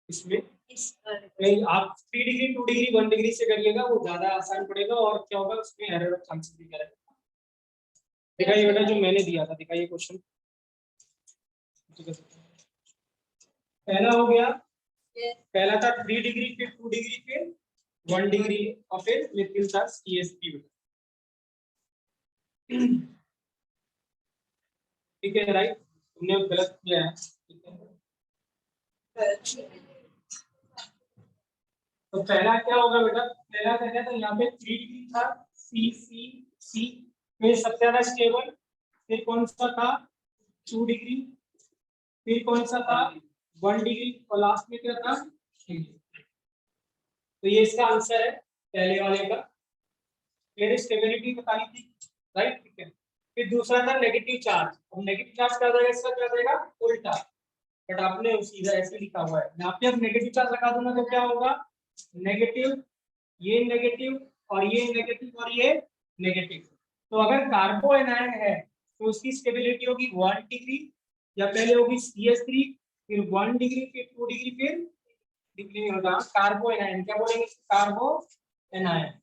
इसमें इस नहीं, आप 3 डिग्री 2 डिग्री 1 डिग्री से करिएगा वो ज्यादा आसान पड़ेगा, और क्या होगा उसमें एरर ऑफ चांसेस भी करेगा। दिखाइए बेटा जो मैंने दिया था, दिखाइए क्वेश्चन। पहला हो गया, पहला था 3 डिग्री, फिर 2 डिग्री, फिर 1 डिग्री, और फिर मिथिल चार्ज ESP। ठीक है राइट, तुमने गलत किया है, ठीक है। तो पहला क्या होगा बेटा, पहला क्या था, यहाँ पे 3 डिग्री था, सी सी सी, फिर सबसे ज्यादा स्टेबल, फिर कौन सा था 2 डिग्री, फिर कौन सा था 1 डिग्री, और लास्ट में क्या था 3 डिग्री। तो ये इसका आंसर है पहले वाले का, फिर स्टेबिलिटी बताई थी, राइट, ठीक है। फिर दूसरा था नेगेटिव चार्ज, अब नेगेटिव चार्ज क्या जाएगा, इसका क्या जाएगा उल्टा, बट आपने सीधा ऐसे लिखा हुआ है, यहाँ पे अब नेगेटिव चार्ज लगा दूंगा तो क्या होगा, नेगेटिव, ये नेगेटिव, और ये नेगेटिव, और ये नेगेटिव। तो अगर कार्बो एनायन है तो उसकी स्टेबिलिटी होगी 1 डिग्री, या पहले होगी CH3, फिर 1 डिग्री, फिर 2 डिग्री, फिर डिग्री होगा कार्बो एनायन, क्या बोलेंगे कार्बो एनायन,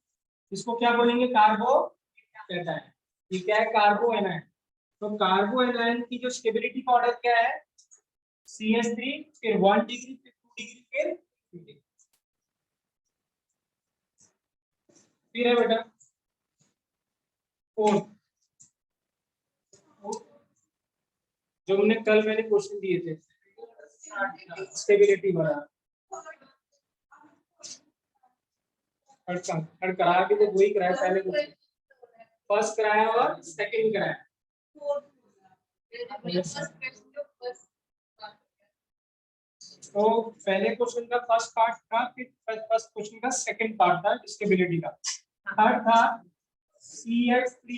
इसको क्या बोलेंगे कार्बो कैटायन। ये क्या है कार्बो एनायन, तो कार्बो एनायन की जो स्टेबिलिटी का ऑर्डर क्या है CH3, फिर 1 डिग्री, फिर 2 डिग्री, फिर 3 डिग्री। फिर है बेटा 4, जो हमने कल मैंने क्वेश्चन दिए थे स्टेबिलिटी वाला, थर्ड कराया भी तो वही कराया पहले क्वेश्चन, फर्स्ट कराया और सेकंड कराया। तो पहले क्वेश्चन का फर्स्ट पार्ट था, फिर फर्स्ट क्वेश्चन का सेकंड पार्ट था स्टेबिलिटी का, थर्ड था CH3,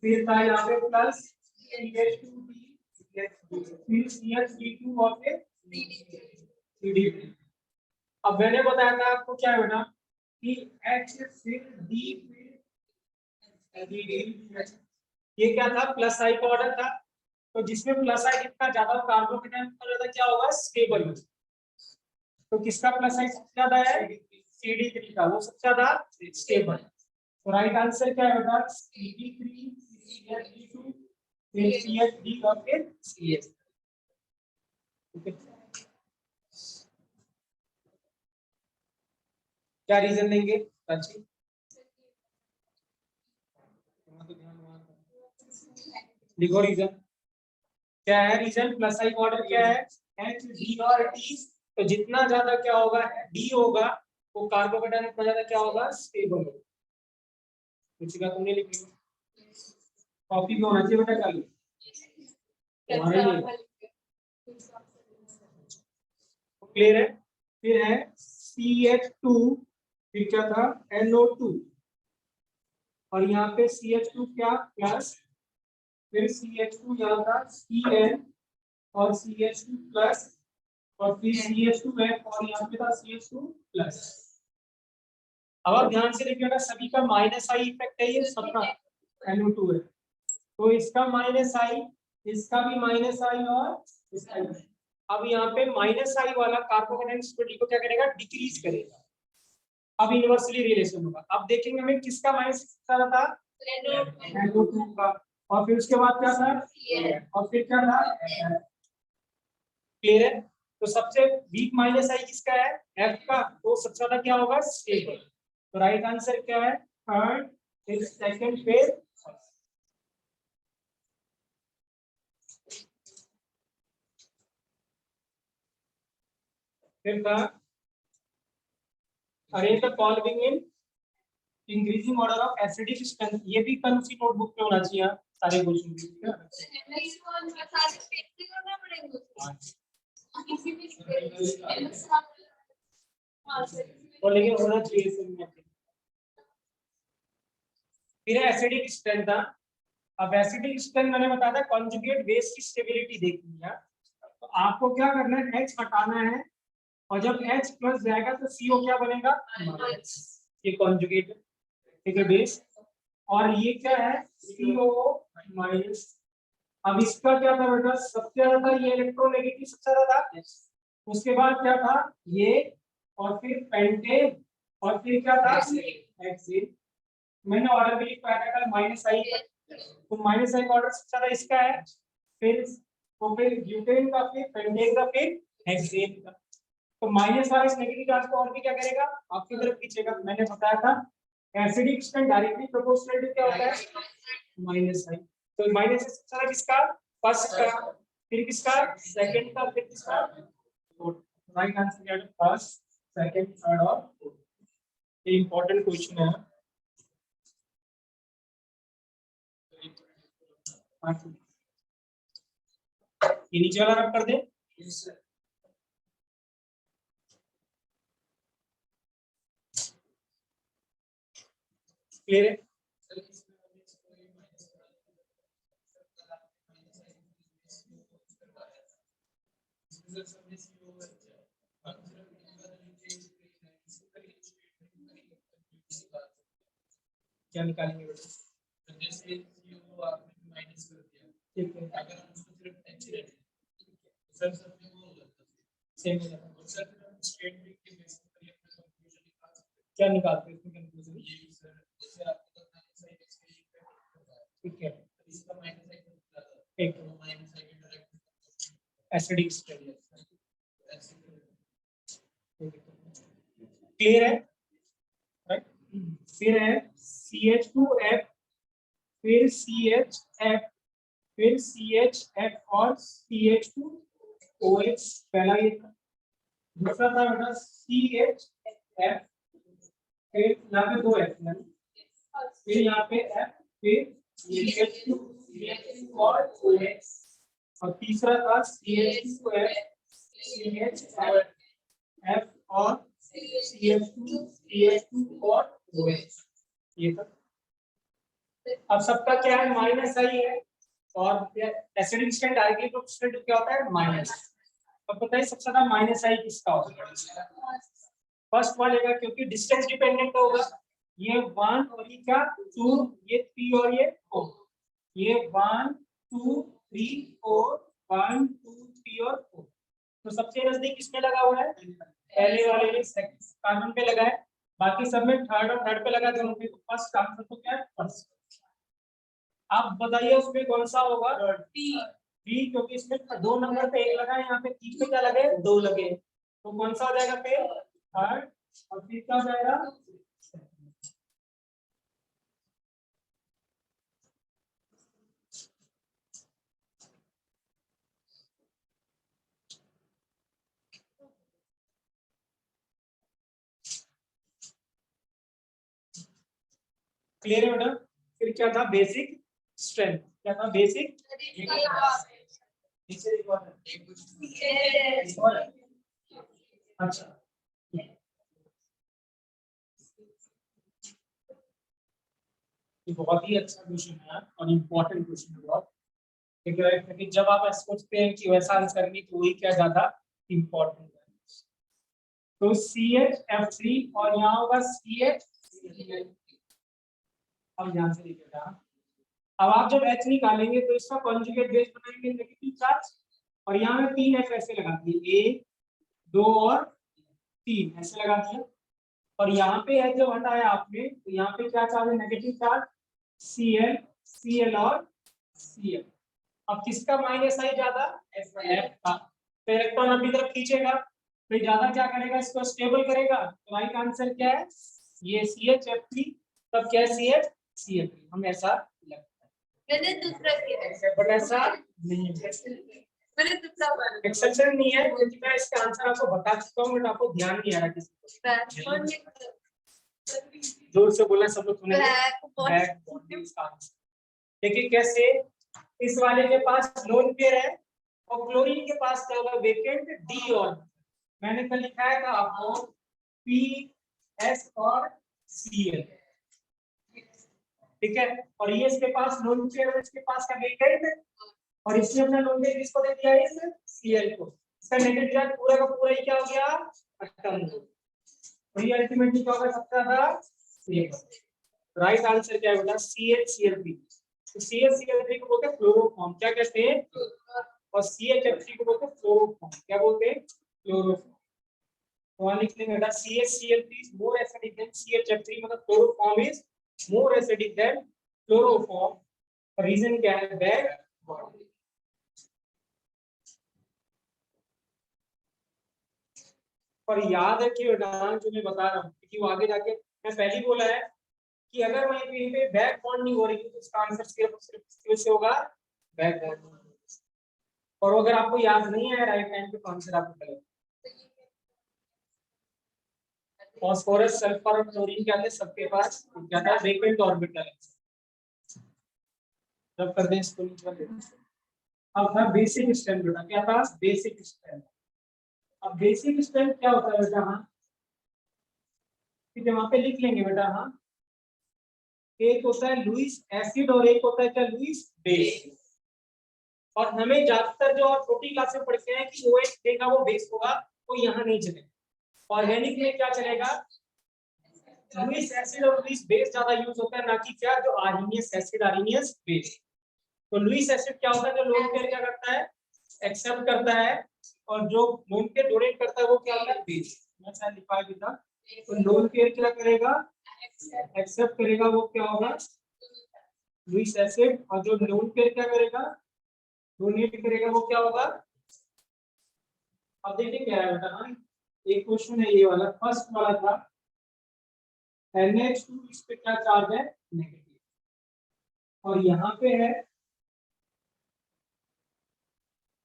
फिर था यहाँ पे प्लस CH2D, फिर CH3 और फिर CD3। अब मैंने बताया था आपको क्या है बेटा कि H फिर D फिर D, ये क्या था प्लस आई का ऑर्डर था, तो जिसमें प्लस आई जितना ज्यादा कार्बोकेटायन उतना ज्यादा क्या होगा स्टेबल। तो किसका प्लस आई सबसे ज्यादा है CD3 का, वो सबसे ज्यादा स्टेबल। तो राइट आंसर क्या है बेटा CD3, CH2, फिर CHD और फिर CH। क्या रीजन देंगे प्राची? लिखो रीजन क्या है, रीजन प्लस आई ऑर्डर क्या है H D और D, तो जितना ज्यादा क्या होगा D होगा वो कार्बोकेटायन उतना ज्यादा क्या होगा स्टेबल होगा। कुछ का तुमने लिख लिया, कॉपी में होना चाहिए बेटा कल क्लियर है। फिर है CH2, फिर क्या था NO2, और यहाँ पे CH2 क्या प्लस, फिर CH2 यहाँ था Cn और CH2 प्लस, और फिर CH2 है और यहाँ पे था CH2 प्लस। अब आप ध्यान से देखिएगा सभी का माइनस आई इफेक्ट है, ये सबका NO2 है, तो इसका माइनस आई, इसका भी माइनस आई, और इसका भी। अब यहाँ पे माइनस आई वाला कार्बोकेटायन स्टेबिलिटी को क्या करेगा डिक्रीज करेगा, अब इनवर्सली रिलेशन होगा। अब देखेंगे हमें किसका माइनस ज्यादा था NO2 का, और फिर उसके बाद क्या था और फिर क्या था क्लियर है। तो सबसे वीक माइनस आई किसका है F का, तो सबसे ज्यादा क्या होगा स्टेबल। तो राइट आंसर क्या है थर्ड, फिर सेकंड, फिर था arrange the following in increasing order of acidic strength, ये भी कल उसी नोटबुक में होना चाहिए सारे क्वेश्चन। और लेकिन होना चाहिए फिर एसिडिक स्ट्रेंथ था, अब एसिडिक स्ट्रेंथ मैंने बताया था कॉन्जुगेट बेस की स्टेबिलिटी देखनी है, तो आपको क्या करना है, H हटाना है और जब H प्लस जाएगा तो CO क्या बनेगा, ये कॉन्जुगेट है, ठीक है, बेस। और ये क्या है, CO माइनस। अब इसका क्या था बेटा, सबसे ज्यादा था ये इलेक्ट्रोनेगेटिव, सबसे ज्यादा था। उसके बाद क्या था ये, और फिर पेंटेन, और फिर क्या था हेक्सेन। मैंने ऑर्डर भी लिखवाया था कल माइनस आई, तो माइनस आई का ऑर्डर सबसे ज्यादा इसका है, फिर तो फिर ब्यूटेन का, फिर पेंटेन का, फिर हेक्सेन का। तो माइनस वाला इस नेगेटिव चार्ज को और भी क्या करेगा, आपकी तरफ खींचेगा। मैंने बताया था acidic strength directly proportional to क्या होता है, माइनस आई। तो माइनस से सबसे ज्यादा किसका, फर्स्ट का, फिर किसका, सेकंड का, फिर किसका, फोर्थ। राइट आंसर क्या है, फर्स्ट, सेकंड, थर्ड और फोर्थ। ये इंपॉर्टेंट क्वेश्चन है। ये नीचे वाला रब कर दे। क्लियर है? क्या निकालेंगे बेटा, जैसे CO आपने माइनस कर दिया, ठीक है, अगर हम उसको सिर्फ H लेते हैं सर सब में वो हो जाता है सेम हो जाता है। सर फिर हम स्टेटमेंट के बेसिस पर ये अपना कंक्लूजन निकाल सकते हैं। क्या निकालते हैं इसमें कंक्लूजन, ये सर जैसे आपको पता है सही इसके ठीक है, तो इसका माइनस आई होता है, एक तो माइनस आई के डायरेक्ट एसिडिक स्ट्रेंथ। क्लियर है, राइट। फिर है CH2F, फिर CHF, फिर CHF और CH2OH। पहला ये था। दूसरा था बेटा CHF, फिर यहाँ पे दो F है, फिर यहाँ पे F, फिर CH2 और OH, और तीसरा था CH2F, CHF और CH2 और OH। ये था। अब सबका क्या है, माइनस आई है, और acidic strength directly proportional to क्या होता है, माइनस। अब बताइए सबसे ज्यादा माइनस आई किसका होगा, फर्स्ट वाले का, क्योंकि डिस्टेंस डिपेंडेंट होगा। ये 1 और ये क्या 2, ये 3 और ये 4, ये 1 2 3 4, 1 2 3 और 4। तो सबसे नजदीक किसमें लगा हुआ है, पहले वाले में, कार्बन पे लगा है, बाकी सब में थर्ड और थर्ड पे लगा दोनों पे। फर्स्ट आंसर तो क्या है, फर्स्ट। आप बताइए उसमें कौन सा होगा, बी, क्योंकि इसमें 2 नंबर पे 1 लगा है, यहाँ पे 3 पे क्या लगे, 2 लगे, तो कौन सा हो जाएगा फिर, थर्ड, और फिर क्या हो जाएगा, क्लियर है बेटा। फिर क्या था, बेसिक स्ट्रेंथ, क्या था बेसिक, अच्छा, ये बहुत ही अच्छा क्वेश्चन है और इम्पोर्टेंट क्वेश्चन है बहुत, क्योंकि जब आप सोचते हैं कि वैसा आंसर करनी तो वही क्या ज्यादा इम्पोर्टेंट है। तो CHF3 और यहाँ होगा CH, अब ध्यान से देखिएगा। अब आप जब H निकालेंगे तो इसका कॉन्जुगेट बेस बनाएंगे नेगेटिव चार्ज, और यहाँ में 3 F ऐसे लगा दिए, 1 2 और 3 ऐसे लगा दिया, और यहाँ पे H जब हटाया आपने तो यहाँ पे क्या चार्ज है, नेगेटिव चार्ज, Cl, Cl और Cl। अब किसका माइनस आई ज्यादा, F का, तो इलेक्ट्रॉन अपनी तरफ खींचेगा, तो ज्यादा क्या करेगा, इसको स्टेबल करेगा। तो राइट आंसर क्या है, ये CHF3, तब क्या है CH हम ऐसा लगता है। मैंने दूसरा किया, बट ऐसा नहीं है, मैंने दूसरा वाला एक्सेप्शन नहीं है, क्योंकि मैं इसका आंसर आपको बता चुका हूँ, बट आपको ध्यान नहीं आ रहा किसी को। जोर से बोला सब लोग सुने, ब्लैक बॉडी इसका आंसर। देखिए कैसे, इस वाले के पास लोन पेयर है और क्लोरीन के पास क्या होगा, वेकेंट डी ऑर्बिटल। मैंने कल लिखाया था आपको P S और Cl, ठीक है, और ये इसके पास लोन पेयर, इसके पास का वेकेंट है, और इसने अपना लोन पेयर किसको दे दिया है, इस सीएल को। इसका नेगेटिव चार्ज पूरा का पूरा ही क्या हो गया, अटम। और ये अल्टीमेटली क्या होगा, सबसे ज्यादा सीएल। राइट आंसर क्या है बेटा, CH Cl3। तो CH Cl3 को बोलते हैं फ्लोरोफॉर्म, क्या कहते हैं, और CH3 को बोलते हैं फ्लोरोफॉर्म, क्या बोलते हैं, फ्लोरोफॉर्म। तो वहां लिख लेंगे बेटा CH Cl3 is more acidic than CH3, मतलब fluoroform is more acidic than chloroform। Reason क्या है, बैक बॉन्डिंग। और याद रखिए बेटा जो मैं बता रहा हूँ, क्योंकि वो आगे जाके मैं पहले ही बोला है कि अगर वहीं पे बैक बॉन्ड नहीं हो रही तो इसका आंसर सिर्फ सिर्फ से होगा, बैक बॉन्ड। और अगर आपको याद नहीं है राइट टाइम पे तो आंसर आपको गलत। फास्फोरस, सल्फर और क्लोरीन के अंदर सबके पास क्या था, वेकेंट ऑर्बिटल है। जब कर दें इसको नीचे, अब था बेसिक स्ट्रेंथ बेटा, क्या था, बेसिक स्ट्रेंथ। अब बेसिक स्ट्रेंथ क्या होता है बेटा, हाँ ठीक है, वहां पे लिख लेंगे बेटा, हाँ एक होता है लुईस एसिड और एक होता है क्या, लुईस बेस। और हमें ज्यादातर जो और छोटी क्लास में पढ़ते हैं कि OH देगा वो बेस होगा, तो यहाँ नहीं चलेगा। ऑर्गेनिक में क्या चलेगा, लुईस एसिड और लुईस बेस ज्यादा यूज होता है, ना कि क्या जो आर्हीनियस एसिड, आर्हीनियस बेस। तो लुईस एसिड क्या होता है, जो लोन पेयर क्या करता है, एक्सेप्ट करता है, और जो लोन पेयर डोनेट करता है वो क्या होता है, बेस। मैं शायद लिखा था, तो लोन पेयर क्या करेगा, एक्सेप्ट करेगा, वो क्या होगा, लुईस एसिड, और जो लोन पेयर क्या करेगा, डोनेट करेगा, वो क्या होगा। अब देखिए क्या है बेटा, हाँ एक क्वेश्चन है ये वाला, फर्स्ट वाला था NH2, इस पे क्या चार्ज है, नेगेटिव, और यहाँ पे है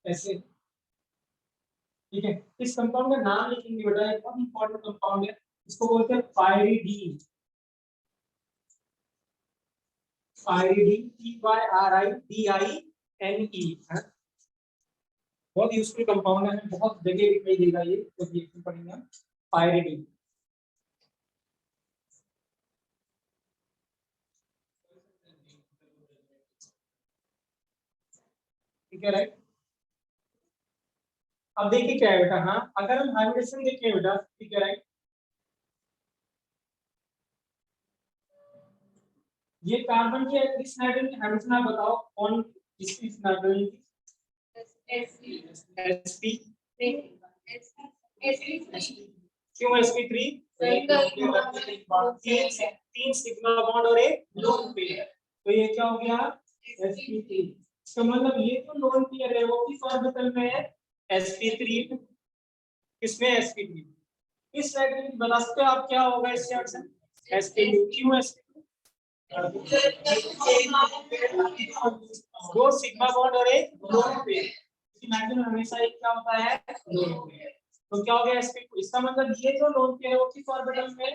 ऐसे, ठीक है। इस कंपाउंड का नाम लिखेंगे बेटा, एक बहुत इंपॉर्टेंट कंपाउंड है, इसको बोलते हैं पाइरिडीन। पाइरिडीन, PYRIDINE, बहुत यूजफुल कंपाउंड है, बहुत जगह दिखाई देगा ये, तो देखना पड़ेगा पाइरिडीन। ठीक है, राइट। अब देखिए क्या है बेटा, हाँ अगर हम हाइब्रिडेशन देखें बेटा, ठीक है, राइट, ये कार्बन के इस नाइट्रोजन की हाइड्रोजन आप बताओ कौन, किसकी इस नाइट्रोजन की, sp, क्यों sp3, तीन सिग्मा बॉन्ड और एक लोन पेयर, तो ये क्या हो गया, sp3। इसका मतलब ये जो लोन पेयर है वो किस ऑर्बिटल में है, sp3। किसमें, sp3। इस नाइट्रोजन बता सकते हो आप क्या होगा इसका आंसर, sp2। क्यों sp2, दो सिग्मा बॉन्ड और एक लोन पेयर, नाइट्रोजन हमेशा एक क्या होता है, लोन पेयर। तो क्या हो गया sp2, इसका मतलब ये जो लोन पेयर है वो किस ऑर्बिटल में है,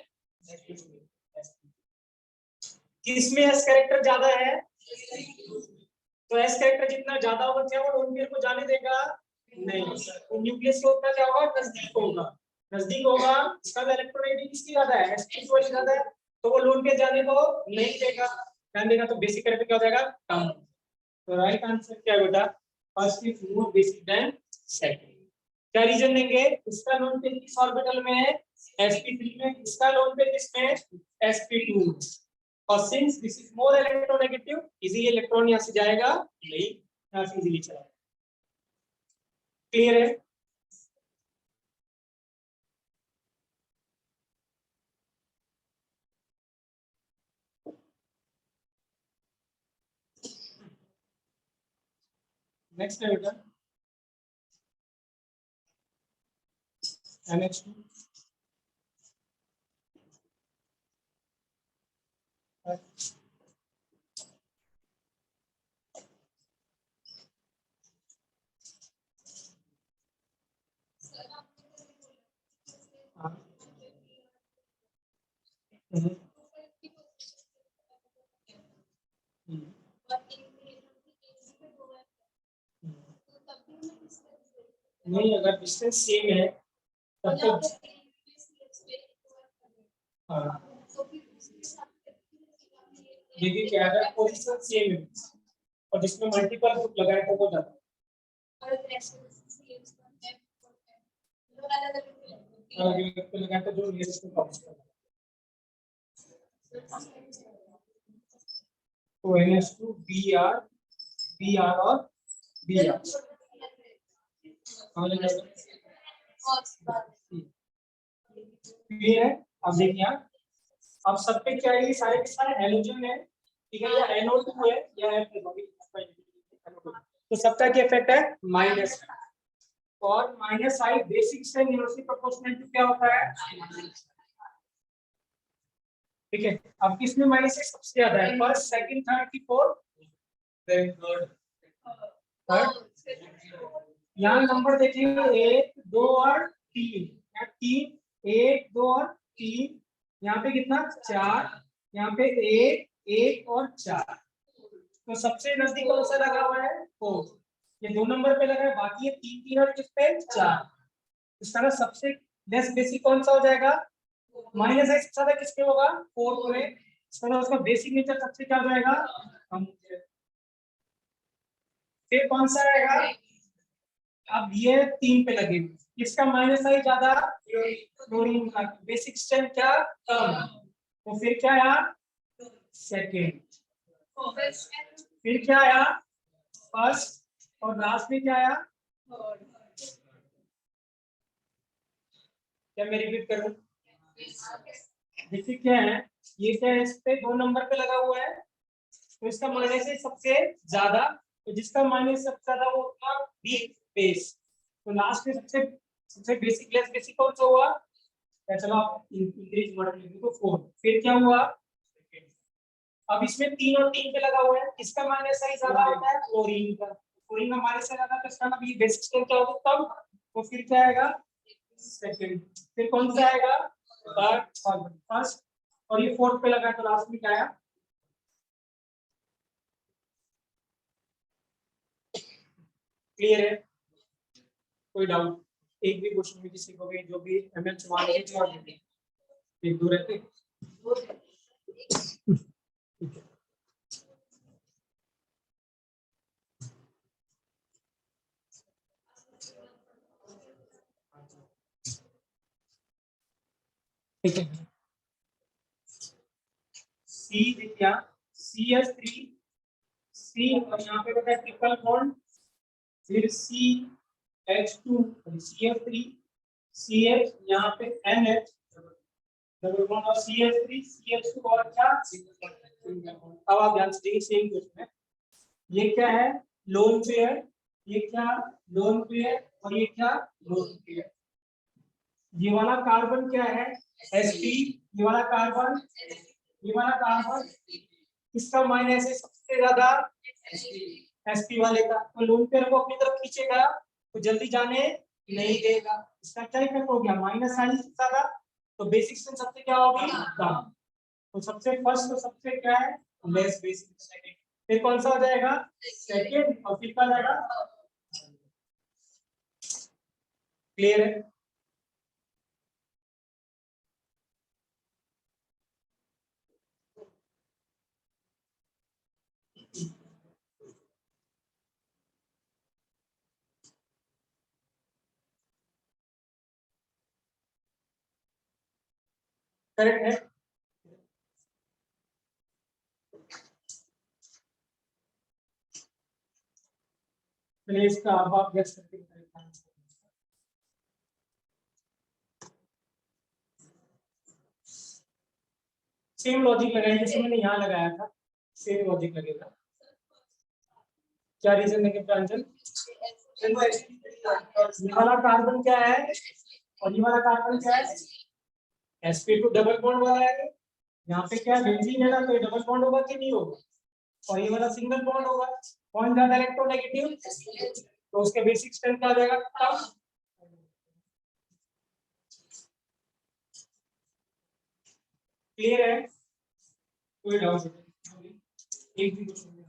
किसमें s कैरेक्टर ज्यादा है, तो s कैरेक्टर जितना ज्यादा होगा क्या वो लोन पेयर को जाने देगा, नहीं। तो न्यूक्लियस को उतना क्या होगा, नजदीक होगा, नजदीक होगा, इसका इलेक्ट्रोनेगेटिविटी किसकी ज्यादा है, sp2 वाली ज्यादा है, तो वो लोन पेयर जाने को नहीं देगा, ध्यान देगा, तो बेसिक कैरेक्टर क्या हो जाएगा, कम। तो राइट आंसर क्या है बेटा, first is more basic than second. क्या रीजन देंगे, इसका लोन पेयर किस ऑर्बिटल में है, sp3 में, इसका लोन पेयर किसमें है, sp2 में। और since this is more electronegative, easily electron यहां से जाएगा नहीं, यहां से इजीली चला, क्लियर है। नेक्स्ट है बेटा NH2, नहीं अगर डिस्टेंस सेम है तब तक, हाँ देखिए क्या है, पोजीशन सेम है और जिसमें मल्टीपल ग्रुप लगाए तो वो ज्यादा, और अलग ग्रुप लगाए तो जो नियरेस्ट में पहुंच जाए। तो NH2 Br और Br क्लियर है। अब देखिए अब सब पे क्या है, ये सारे के सारे हैलोजन है, ठीक है, या NO2 है या तो सबका क्या इफेक्ट है माइनस, और माइनस आई बेसिक से यूनिवर्सिटी प्रोपोर्शनल टू क्या होता है, ठीक है। अब किसमें माइनस से सबसे ज्यादा है, फर्स्ट सेकंड थर्ड की फोर्थ थर्ड, यहाँ नंबर देखिए 1 2 और 3, यहाँ 3 1 2 और 3, यहाँ पे कितना 4, यहाँ पे 1 और 4, तो सबसे नजदीक कौन सा लगा हुआ है 4, ये 2 नंबर पे लगा है, बाकी ये 3 3 और किस पे 4, इस तरह सबसे लेस बेसिक कौन सा हो जाएगा, माइनस आई सबसे ज्यादा किसके होगा 4 में, इस तरह उसका बेसिक नेचर सबसे क्या हो जाएगा कम। फिर कौन सा रहेगा, अब ये 3 पे लगे, इसका माइनस आई ज्यादा, क्लोरीन का बेसिक स्ट्रेंथ क्या कम, तो फिर क्या आया सेकेंड, फिर क्या आया फर्स्ट, और लास्ट में क्या आया, क्या मैं रिपीट करूं, देखिए क्या है, ये क्या है, इस पे 2 नंबर पे लगा हुआ है, तो इसका माइनस है सबसे ज्यादा, तो जिसका माइनस सबसे ज्यादा वो होगा वीक बेस, तो लास्ट में सबसे सबसे बेसिक लेस बेसिक कौन सा हुआ, या चलो आप इंक्रीज मॉडल लिख दो 4, फिर क्या हुआ, अब इसमें 3 और 3 पे लगा हुआ है, इसका माइनस आई ज्यादा होता है क्लोरीन का, क्लोरीन का माइनस से ज्यादा, तो इसका मतलब ये बेसिक स्ट्रेंथ क्या होगा कम, तो फिर क्या आएगा सेकंड, फिर कौन सा आएगा थर्ड और फर्स्ट, और ये फोर्थ पे लगा है, तो लास्ट में क्या आया, क्लियर है, कोई डाउट, एक भी क्वेश्चन में किसी को भी जो भी एमएल चुमा लेंगे तो एक दो रहते, ठीक है। सी क्या CH3 C और यहाँ पे बेटा ट्रिपल बॉन्ड, फिर CH2 CH3 CH, यहाँ पे NH डबल बॉन्ड और CH3 CH2 और क्या सिंगल बॉन्ड। अब आप ध्यान से देखिए सेम क्वेश्चन है, ये क्या है लोन पेयर, ये क्या लोन पेयर और ये क्या लोन पेयर, ये वाला कार्बन क्या है sp, ये वाला कार्बन, ये वाला कार्बन, इसका माइनस है सबसे ज्यादा sp वाले का, तो लोन पेयर को अपनी तरफ खींचेगा तो जल्दी जाने नहीं देगा, इसका क्या इफेक्ट हो गया माइनस आई से ज्यादा, तो बेसिक स्ट्रेंथ सबसे क्या होगी कम, तो सबसे फर्स्ट तो सबसे क्या है लेस बेसिक, सेकंड फिर कौन सा हो जाएगा सेकंड, और फिर क्या हो जाएगा, क्लियर है। करेक्ट है, चलिए इसका अब आप गेस करके बताइए। सेम लॉजिक लगाएंगे जैसे मैंने यहाँ लगाया था, सेम लॉजिक लगेगा, क्या रीजन देंगे प्रांजल, ये वाला कार्बन क्या है और ये वाला कार्बन क्या है sp2 डबल बॉन्ड वाला है, यहाँ पे क्या बेंजीन है ना, तो डबल बॉन्ड होगा कि नहीं होगा, और ये वाला सिंगल बॉन्ड होगा, कौन ज्यादा इलेक्ट्रोनेगेटिव, तो उसके बेसिक स्ट्रेंथ क्या आ जाएगा कम, क्लियर है, कोई डाउट नहीं, एक भी क्वेश्चन नहीं,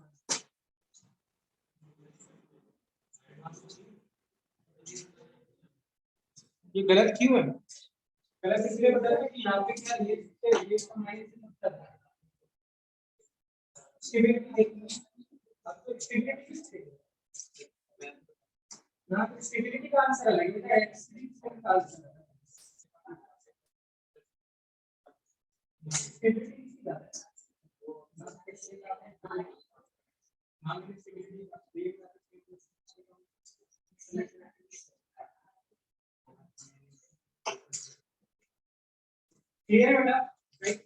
ये गलत क्यों है, गलत इसलिए बता रहे कि यहाँ पे क्या ये इसका माइनस स्टेबिलिटी देखनी आपको स्टेबिलिटी किससे ना तो स्टेबिलिटी का आंसर अलग है एक्स3 का आंसर स्टेबिलिटी क्या है क्लियर है बेटा राइट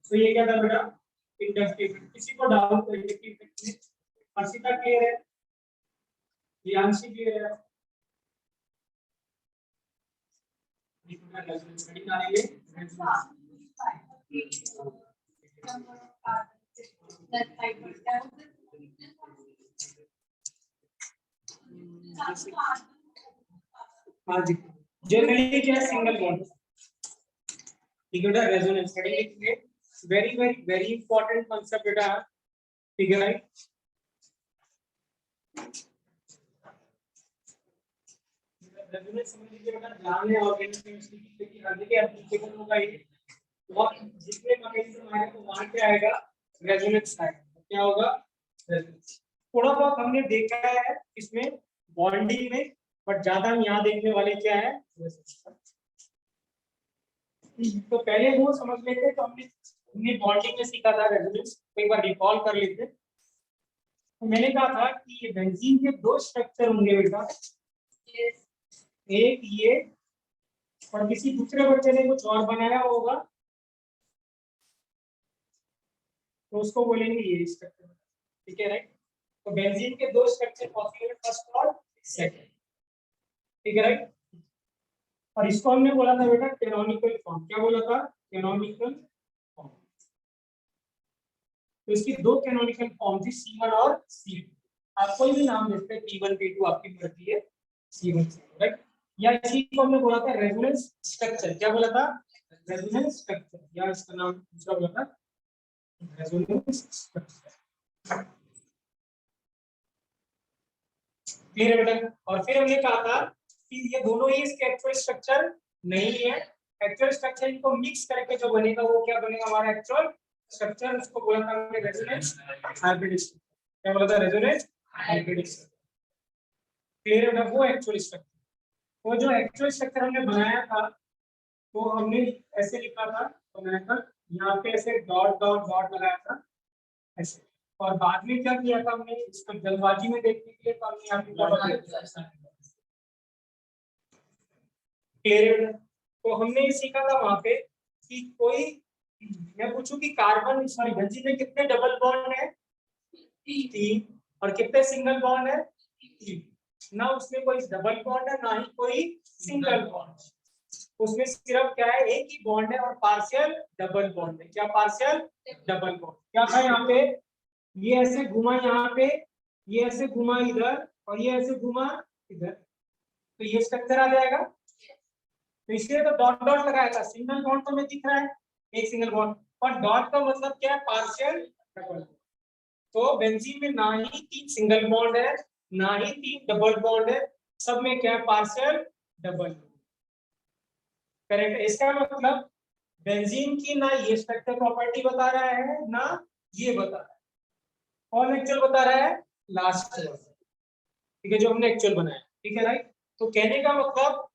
तो ये क्या था बेटा इंडक्टिव किसी को डाउट है इंडक्टिव में अर्शिता क्लियर है रियांशी क्लियर है हाँ जी जनरली क्या है सिंगल बॉन्ड ठीक है बेटा रेजोनेंस पढ़ेंगे very very very important concept बेटा ठीक है राइट रेजोनेंस समझ लीजिए बेटा ध्यान है ऑर्गेनिक केमिस्ट्री की हर जगह एप्लीकेबल होगा ये और जितने मैकेनिज्म आएगा तो वहां क्या आएगा रेजोनेंस आएगा क्या होगा रेजोनेंस थोड़ा बहुत हमने देखा है इसमें बॉन्डिंग में बट ज्यादा हम यहाँ देखने वाले क्या है तो पहले वो समझ लेते तो हमने बॉन्डिंग में सीखा था रेजोनेंस एक बार रिकॉल कर लेते तो मैंने कहा था कि ये बेंजीन के दो स्ट्रक्चर होंगे बेटा एक ये और किसी दूसरे बच्चे ने कुछ और बनाया होगा तो उसको बोलेंगे ये स्ट्रक्चर ठीक है राइट तो बेंजीन के दो स्ट्रक्चर पॉसिबल है फर्स्ट और सेकंड ठीक है राइट और इसको हमने बोला था बेटा कैनोनिकल फॉर्म क्या बोला था कैनोनिकल फॉर्म तो इसकी दो कैनोनिकल फॉर्म थी C1 और C2 आप कोई भी नाम देते हैं P1 P2 आपकी मर्जी है C1 C2 राइट या इसी को हमने बोला था रेजोनेंस स्ट्रक्चर क्या बोला था रेजोनेंस स्ट्रक्चर या इसका नाम दूसरा बोला था रेजोनेंस स्ट्रक्चर क्लियर है बेटा और फिर हमने कहा था कि ये दोनों ही इसके एक्चुअल स्ट्रक्चर नहीं है एक्चुअल स्ट्रक्चर इनको मिक्स करके जो बनेगा वो क्या बनेगा हमारा एक्चुअल स्ट्रक्चर उसको बोला था हमने रेजोनेंस हाइब्रिड स्ट्रक्चर क्या बोला था रेजोनेंस हाइब्रिड स्ट्रक्चर क्लियर है बेटा वो एक्चुअल स्ट्रक्चर वो जो एक्चुअल स्ट्रक्चर हमने बनाया था तो हमने ऐसे लिखा था बनाया था यहाँ पे ऐसे डॉट डॉट डॉट लगाया था ऐसे और बाद में क्या किया था हमने इसको जल्दबाजी में देखने के लिए तो हमने यहाँ पे क्लियर तो हमने ये सीखा था वहां पे कि कोई मैं पूछूं कि कार्बन सॉरी बेंजीन में कितने डबल बॉन्ड है 3 और कितने सिंगल बॉन्ड है 3 ना उसमें कोई डबल बॉन्ड है ना ही कोई सिंगल बॉन्ड उसमें सिर्फ क्या है एक ही बॉन्ड है और पार्शियल डबल बॉन्ड है क्या पार्शियल डबल बॉन्ड क्या था यहाँ पे ये ऐसे घुमा यहाँ पे ये ऐसे घुमा इधर और ये ऐसे घुमा इधर तो ये स्ट्रक्चर आ जाएगा तो इसलिए तो डॉट डॉट लगाया था सिंगल बॉन्ड तो में दिख रहा है एक सिंगल बॉन्ड और डॉट का मतलब क्या है पार्शियल डबल तो बेंजीन में ना ही 3 सिंगल बॉन्ड है ना ही 3 डबल बॉन्ड है सब में क्या है पार्शियल डबल करेक्ट इसका मतलब बेंजीन की ना ये स्ट्रक्चर प्रॉपर्टी बता रहा है ना ये बता रहा है कौन एक्चुअल बता रहा है लास्ट ठीक है जो हमने एक्चुअल बनाया ठीक है राइट तो कहने का मतलब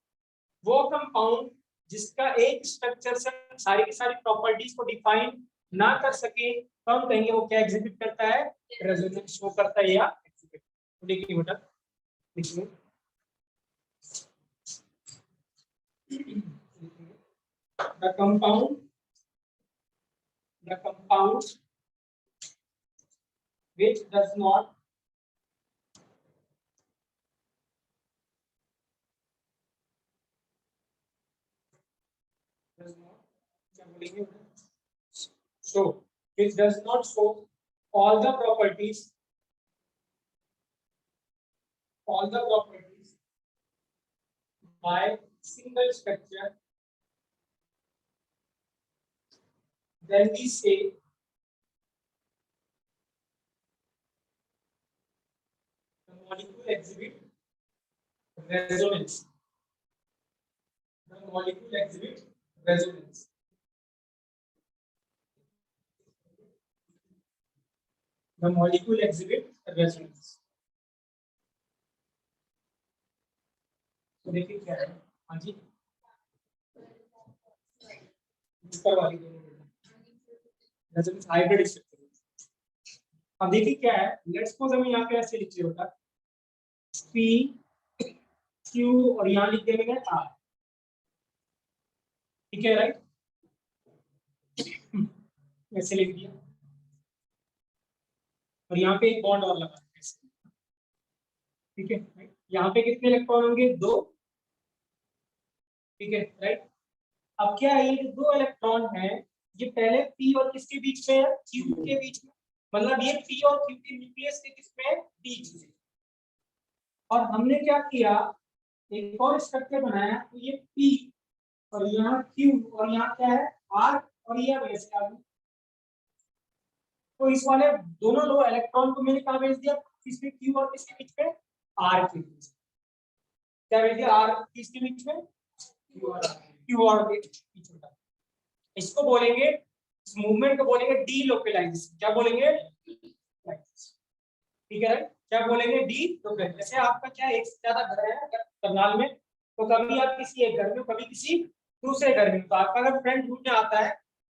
वो कंपाउंड जिसका एक स्ट्रक्चर से सारी की सारी प्रॉपर्टीज को डिफाइन ना कर सके तो हम कहेंगे वो क्या एग्जीक्यूट करता है रेजोनेंस शो करता है या एग्जीक्यूट तो देखिए बेटा देखिए the compound which does not show which does not show all the properties by single structure then we say the molecule exhibit resonance. The molecule exhibit resonance. the molecule exhibit resonance. तो देखिए क्या है, हाँ जी ऊपर वाली resonance hybrid structure. अब देखिए क्या है, लेट्स सपोज हम यहाँ पे ऐसे लिख लिया होता P Q और यहाँ लिख देंगे R, ठीक है राइट, ऐसे लिख दिया और यहाँ पे एक बॉन्ड और लगा दिया, ठीक है। यहाँ पे कितने इलेक्ट्रॉन होंगे, 2, ठीक है राइट। अब क्या है, ये जो 2 इलेक्ट्रॉन है ये पहले P और किसके बीच में है, Q के बीच में, मतलब ये P और Q के न्यूक्लियस के किस में, बीच में। और हमने क्या किया, एक और स्ट्रक्चर बनाया, तो ये P और यहाँ Q और यहाँ क्या है R और ये बेस का, तो इस वाले दोनों लो इलेक्ट्रॉन को मैंने कहाँ भेज दिया, किसके Q और किसके बीच में, R के बीच में। क्या भेज दिया, R किसके बीच में, Q और के बीच में। इसको बोलेंगे, इस मूवमेंट को बोलेंगे डीलोकलाइजेशन। क्या बोलेंगे, ठीक है, क्या बोलेंगे, डीलोकलाइजेशन। जैसे आपका क्या एक से ज्यादा घर है करनाल में, तो कभी आप किसी एक घर में, कभी किसी दूसरे घर में, तो आपका अगर फ्रेंड घूमने आता है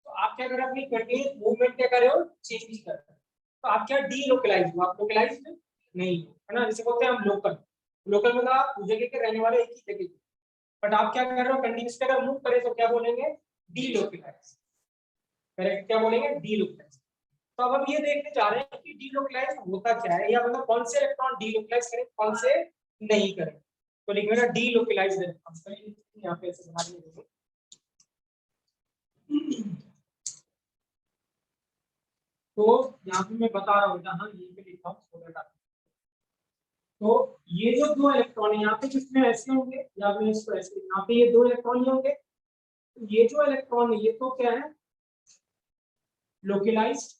तो आप क्या करें, अपनी कंटिन्यूस मूवमेंट क्या करे हो, चेंज कर रहे हो, तो आप क्या डीलोकलाइज हो, आप लोकलाइज नहीं है ना। जैसे बोलते हैं हम लोकल, लोकल मतलब आप उस जगह के रहने वाले, एक ही जगह, बट आप क्या कर रहे हो, कंटिन्यूस अगर मूव करें तो क्या बोलेंगे, डीलोकलाइज। करेक्ट, क्या बोलेंगे, डीलोकलाइज। तो अब हम ये देखने जा रहे हैं कि डीलोकलाइज होता क्या है, या मतलब कौन से इलेक्ट्रॉन डीलोकलाइज करें, कौन से नहीं करें। तो लिखेगा डीलोकलाइज इलेक्ट्रॉन, यहाँ पे ऐसे बना देंगे। तो यहाँ पे मैं बता रहा हूँ, हाँ ये पे लिखा हूँ। तो ये जो 2 इलेक्ट्रॉन है यहाँ पे किसमें ऐसे होंगे, या मैं इसको ऐसे, यहाँ पे ये 2 इलेक्ट्रॉन होंगे, ये जो इलेक्ट्रॉन है ये तो क्या है, लोकलाइज्ड,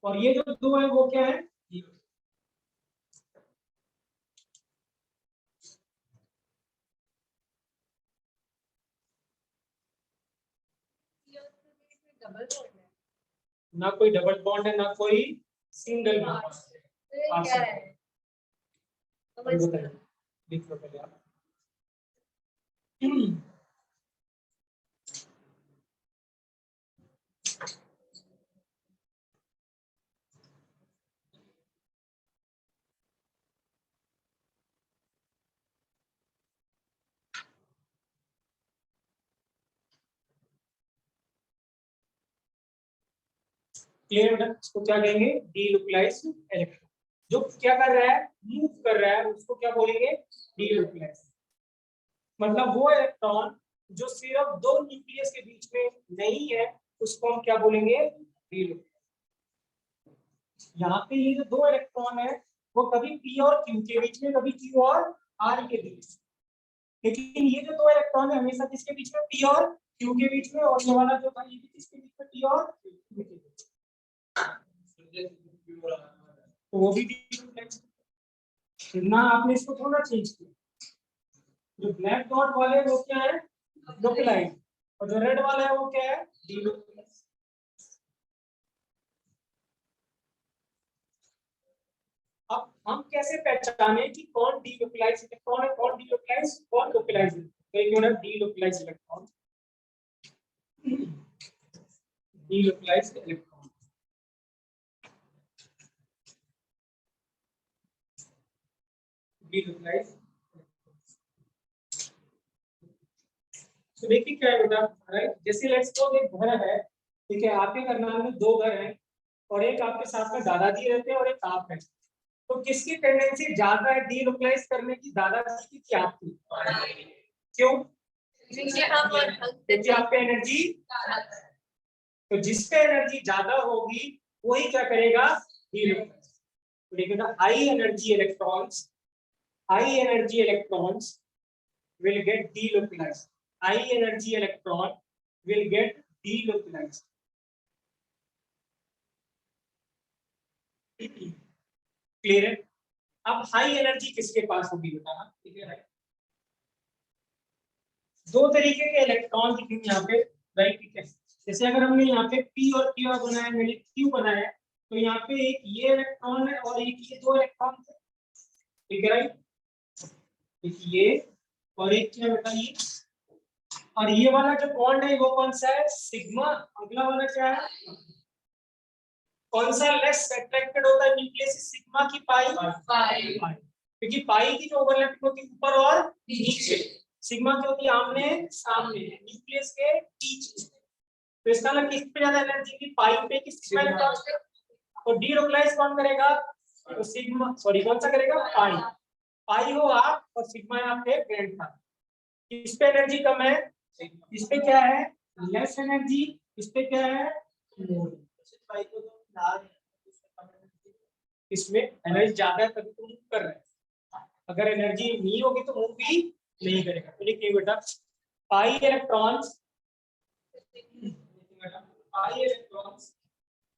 और ये जो 2 है वो क्या है, ना कोई डबल बॉन्ड है, ना कोई सिंगल बॉन्ड है। क्या है, लिख लो पहले आप। क्लियर बेटा, इसको क्या कहेंगे, डीलोकलाइज्ड इलेक्ट्रॉन। जो क्या कर रहा है, मूव कर रहा है, उसको क्या बोलेंगे, डीलोकलाइज्ड। मतलब वो इलेक्ट्रॉन जो सिर्फ 2 न्यूक्लियस के बीच में नहीं है, उसको हम क्या बोलेंगे, डीलोकलाइज्ड। यहाँ पे ये जो 2 इलेक्ट्रॉन है वो कभी P और Q के बीच में, कभी Q और R के बीच में, लेकिन ये जो 2 इलेक्ट्रॉन है हमेशा किसके बीच में, P और Q के बीच में, और ये वाला जो था ये भी किसके बीच में, P और Q के बीच में। तो वो भी ना, आपने इसको थोड़ा चेंज किया। जो ब्लैक डॉट वाले वो क्या है, लोकलाइज, और जो रेड वाला है वो क्या है, डीलोकलाइज। अब हम कैसे पहचाने कि कौन डीलोकलाइज इलेक्ट्रॉन है, कौन डीलोकलाइज, कौन लोकलाइज है। तो एक unit delocalise electron, delocalised electron, delocalised. तो देखिए क्या है बेटा, राइट, जैसे लेट्स सपोज एक घर है, ठीक है, आपके करनाल में 2 घर हैं, और एक आपके साथ में दादाजी रहते हैं और एक आप हैं, तो किसकी टेंडेंसी ज्यादा है डीलोकलाइज करने की, दादाजी की कि आपकी, क्यों, क्योंकि आप पे एनर्जी, तो जिस पे एनर्जी ज्यादा होगी वही क्या करेगा, डीलोकलाइज। तो देखिए high energy electrons, high energy electrons will get delocalized. High energy electron will get delocalized. Clear है। अब हाई एनर्जी किसके पास होगी बताना, ठीक है राइट। 2 तरीके के इलेक्ट्रॉन दिखेंगे यहाँ पे, राइट, ठीक है। जैसे अगर हमने यहाँ पे P और Q बनाया, मैंने Q बनाया, तो यहाँ पे एक ये इलेक्ट्रॉन है और एक ये, दो इलेक्ट्रॉन थे, ठीक है राइट। एक ये और एक क्या बेटा ये, और ये वाला जो बॉन्ड है वो कौन सा है, सिग्मा। अगला वाला क्या है, कौन सा लेस अट्रैक्टेड होता है न्यूक्लियस से, सिग्मा की पाई, क्योंकि पाई की जो ओवरलैपिंग होती है ऊपर और नीचे, सिग्मा की होती है आमने सामने, न्यूक्लियस के पीछे। तो इसका मतलब किस पे ज्यादा एनर्जी की, पाई पे कि सिग्मा पे। तो डीलोकलाइज कौन करेगा, तो सिग्मा, सॉरी कौन सा करेगा, पाई। पाई हो आप और सिग्मा है आपके ग्रैंड। इस पे एनर्जी कम है, इस पे क्या है लेस एनर्जी, इस पे क्या है मोर। इसमें एनर्जी ज्यादा है तभी तो मूव कर रहे हैं, अगर एनर्जी नहीं होगी तो मूव भी नहीं करेगा। तो देखिए बेटा, pi electrons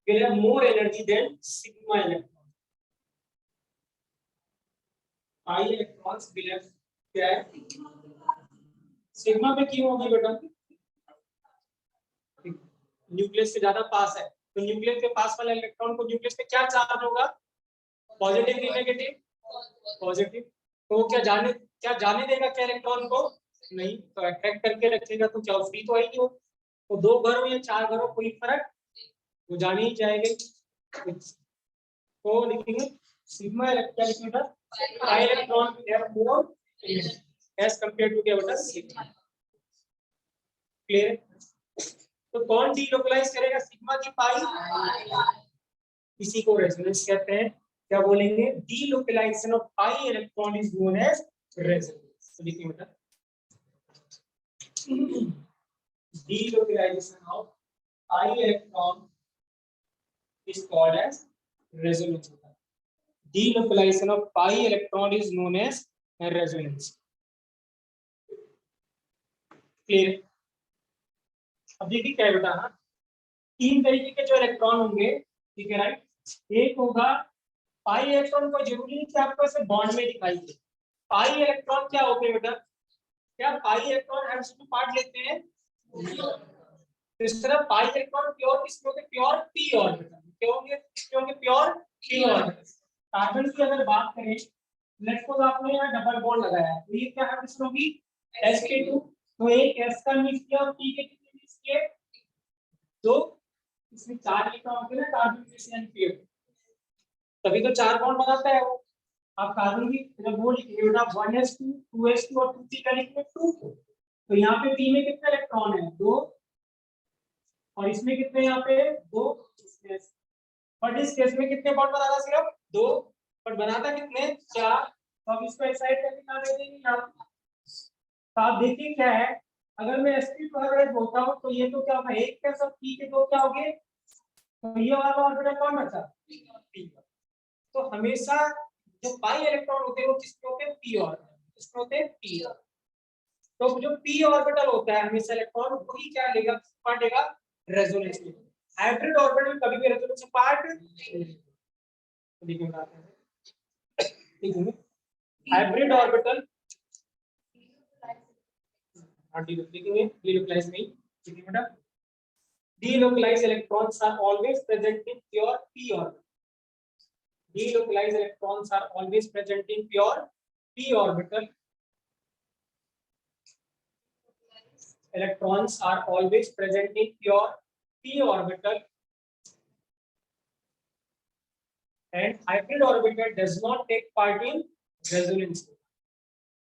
will have more energy than sigma electron. pi electrons will have क्या है, सिग्मा पे क्यों होगी बेटा, न्यूक्लियस से ज्यादा पास है, तो न्यूक्लियस के पास वाला इलेक्ट्रॉन को न्यूक्लियस पे क्या चार्ज होगा, पॉजिटिव या नेगेटिव, पॉजिटिव। तो वो क्या जाने देगा क्या इलेक्ट्रॉन को, नहीं, तो अट्रैक्ट करके रखेगा, तो क्या फ्री तो आएगी वो। तो दो घर हो या चार घर हो कोई फर्क, वो जाने ही जाएगा। तो लिखेंगे सिग्मा क्या लिखेगा, pi electron have more as compare to क्या बेटा सिग्मा। क्लियर। तो कौन डीलोकलाइज करेगा सिग्मा की पाई, इसी को रेजोनेंस कहते हैं। क्या बोलेंगे, delocalisation of pi electron is known as resonance. तो लिखिए बेटा, delocalization of pi electron is called as resonance. Delocalization of pi electron is known as resonance. Clear? अब देखिए क्या है बेटा, हाँ तीन तरीके के जो इलेक्ट्रॉन होंगे, ठीक है राइट। एक होगा पाई इलेक्ट्रॉन, को जरूरी नहीं कि आपको ऐसे बॉन्ड में दिखाई दे। पाई इलेक्ट्रॉन क्या होते हैं बेटा, क्या पाई इलेक्ट्रॉन एब्सोल्यूट पार्ट लेते हैं, तो इस तरह पाई इलेक्ट्रॉन प्योर किसके होंगे, प्योर पी ऑर्बिटल क्यों होंगे, प्योर पी ऑर्बिटल। कार्बन की अगर बात करें, लेट्स सपोज आपने यहाँ डबल बॉन्ड लगाया है, तो ये क्या हाइड्रोजन होगी, sk2। तो एक s का मिक्स किया और p के कितने मिक्स किए, दो, इसमें चार इलेक्ट्रॉन होते हैं ना कार्बन के एनपीओ, तभी तो चार बॉन्ड बनाता है वो। आप कार्बन की जब वो लिखेंगे बेटा 1s2 2s2 और 2p का लिखेंगे 2, तो यहाँ पे p में कितने इलेक्ट्रॉन है, दो, और इसमें कितने यहाँ पे दो, बट इस केस में कितने बॉन्ड बनाता सिर्फ दो, बट बनाता कितने चार। तो अब इसको एक्साइड करके क्या दे देंगे यहाँ, तो आप देखिए क्या है, अगर मैं sp2 एवरेज बोलता हूँ तो ये तो क्या होगा, एक के सब p के दो क्या हो गए, तो ये वाला ऑर्बिटल कौन बचा, p। तो हमेशा जो पाई इलेक्ट्रॉन होते हैं वो किसके होते हैं, p ऑर्बिटल, किसके होते हैं p। तो जो p ऑर्बिटल होता है हमेशा इलेक्ट्रॉन वही क्या लेगा, पार्ट लेगा रेजोनेंस में। हाइब्रिड ऑर्बिटल कभी भी रेजोनेंस पार्ट नहीं। हाइब्रिड ऑर्बिटल लिखेंगे delocalize नहीं, ठीक है बेटा। delocalized electrons are always present in pure p orbital. Delocalized electrons are always present in pure p orbital. Electrons are always present in pure p orbital, and hybrid orbital does not take part in resonance.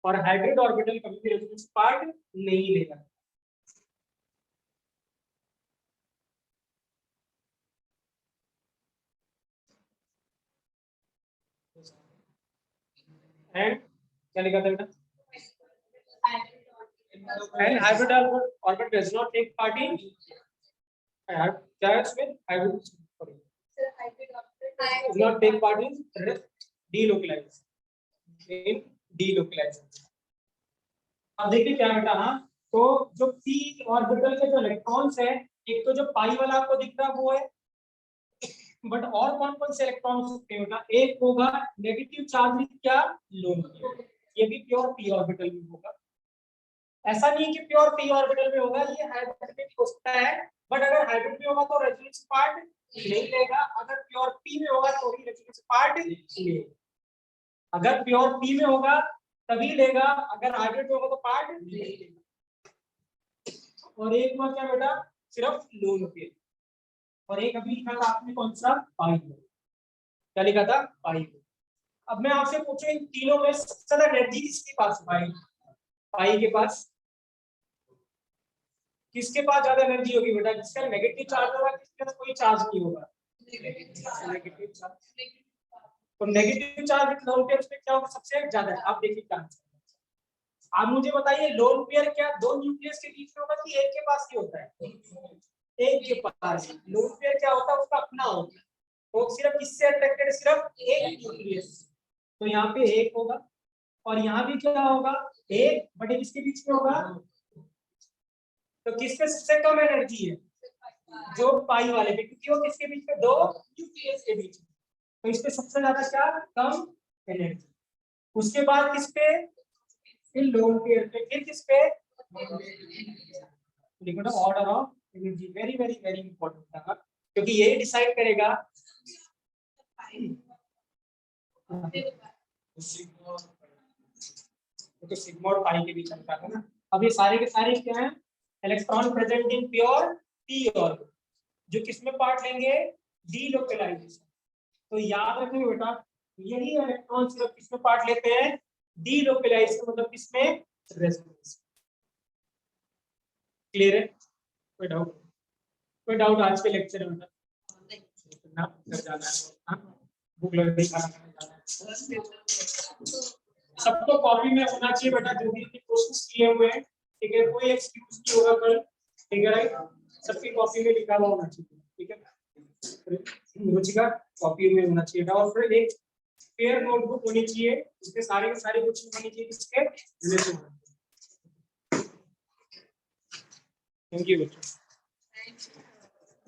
और hybrid orbital कभी भी resonance part नहीं लेगा। And क्या लिखा था बेटा, and hybrid orbit does not take part in क्या है इसमें, hybrid does not take part in delocalization। अब देखिए क्या बेटा, हाँ तो जो p ऑर्बिटल के जो इलेक्ट्रॉन्स है, एक तो जो पाई वाला आपको दिख रहा है वो है, बट और कौन कौन से इलेक्ट्रॉन हो सकते हैं बेटा, एक होगा नेगेटिव चार्ज क्या लोन, ये भी प्योर p ऑर्बिटल में होगा। ऐसा नहीं है कि प्योर p ऑर्बिटल में होगा, ये हाइब्रिड में भी हो सकता है, बट अगर हाइब्रिड में होगा तो रेजोनेंस पार्ट नहीं लेगा, अगर प्योर p में होगा तो ही रेजोनेंस पार्ट लेगा। अगर प्योर p में होगा तभी लेगा, अगर हाइब्रिड में होगा तो पार्ट नहीं लेगा। और एक हुआ क्या बेटा, सिर्फ लोन पे, और एक अभी लिखा था आपने कौन सा, पाई, क्या लिखा था, पाई। अब मैं आपसे पूछूं इन तीनों में सबसे ज्यादा एनर्जी किसके पास, पाई के पास, किसके पास ज्यादा एनर्जी होगी बेटा, जिसका नेगेटिव चार्ज होगा, किसके पास कोई चार्ज नहीं होगा, नेगेटिव चार्ज। तो negative charge with lone pair में क्या होगा, सबसे ज्यादा है। आप देखिए क्या आप मुझे बताइए, लोन पेयर क्या दो न्यूक्लियस के बीच में होगा कि एक के पास ही होता है, एक के पास। लोन पेयर क्या होता है, उसका अपना होता है, तो सिर्फ किससे अट्रैक्टेड है, सिर्फ एक न्यूक्लियस। तो यहाँ पे एक होगा, और यहाँ भी क्या होगा, एक, बट किसके बीच में होगा, तो किसके सबसे कम एनर्जी है, जो पाई वाले पे, क्योंकि वो किसके बीच में, दो न्यूक्लियस के बीच में, तो इसपे सबसे ज्यादा क्या, कम एनर्जी। उसके बाद किस पे, फिर लोन पेयर पे, फिर किस पे, देखो ना order of energy, very very very important था, क्योंकि यही डिसाइड करेगा तो सिग्मा और पाई के बीच में है ना। अब ये सारे के सारे क्या हैं, electron present in pure p orbital, जो किसमें पार्ट लेंगे, डीलोकलाइजेशन। तो याद रखिए बेटा, यही इलेक्ट्रॉन सिर्फ किसमें पार्ट लेते हैं, डीलोकलाइजेशन, मतलब किसमें, रेजोनेंस। क्लियर है, कोई डाउट, कोई डाउट आज के लेक्चर में ना घर जाना है, भूख लग रही, खाना खाने जाना है। सबको कॉपी में होना चाहिए बेटा, जो भी क्वेश्चंस किए हुए हैं, ठीक है, कोई एक्सक्यूज नहीं होगा कल, ठीक है राइट, सबकी कॉपी में लिखा हुआ होना चाहिए, ठीक है, रुचिका कॉपी में होना चाहिए, और फिर एक पेयर नोटबुक होनी चाहिए, इसके सारे के सारे क्वेश्चन होने चाहिए इसके रिलेटेड। थैंक यू बच्चों।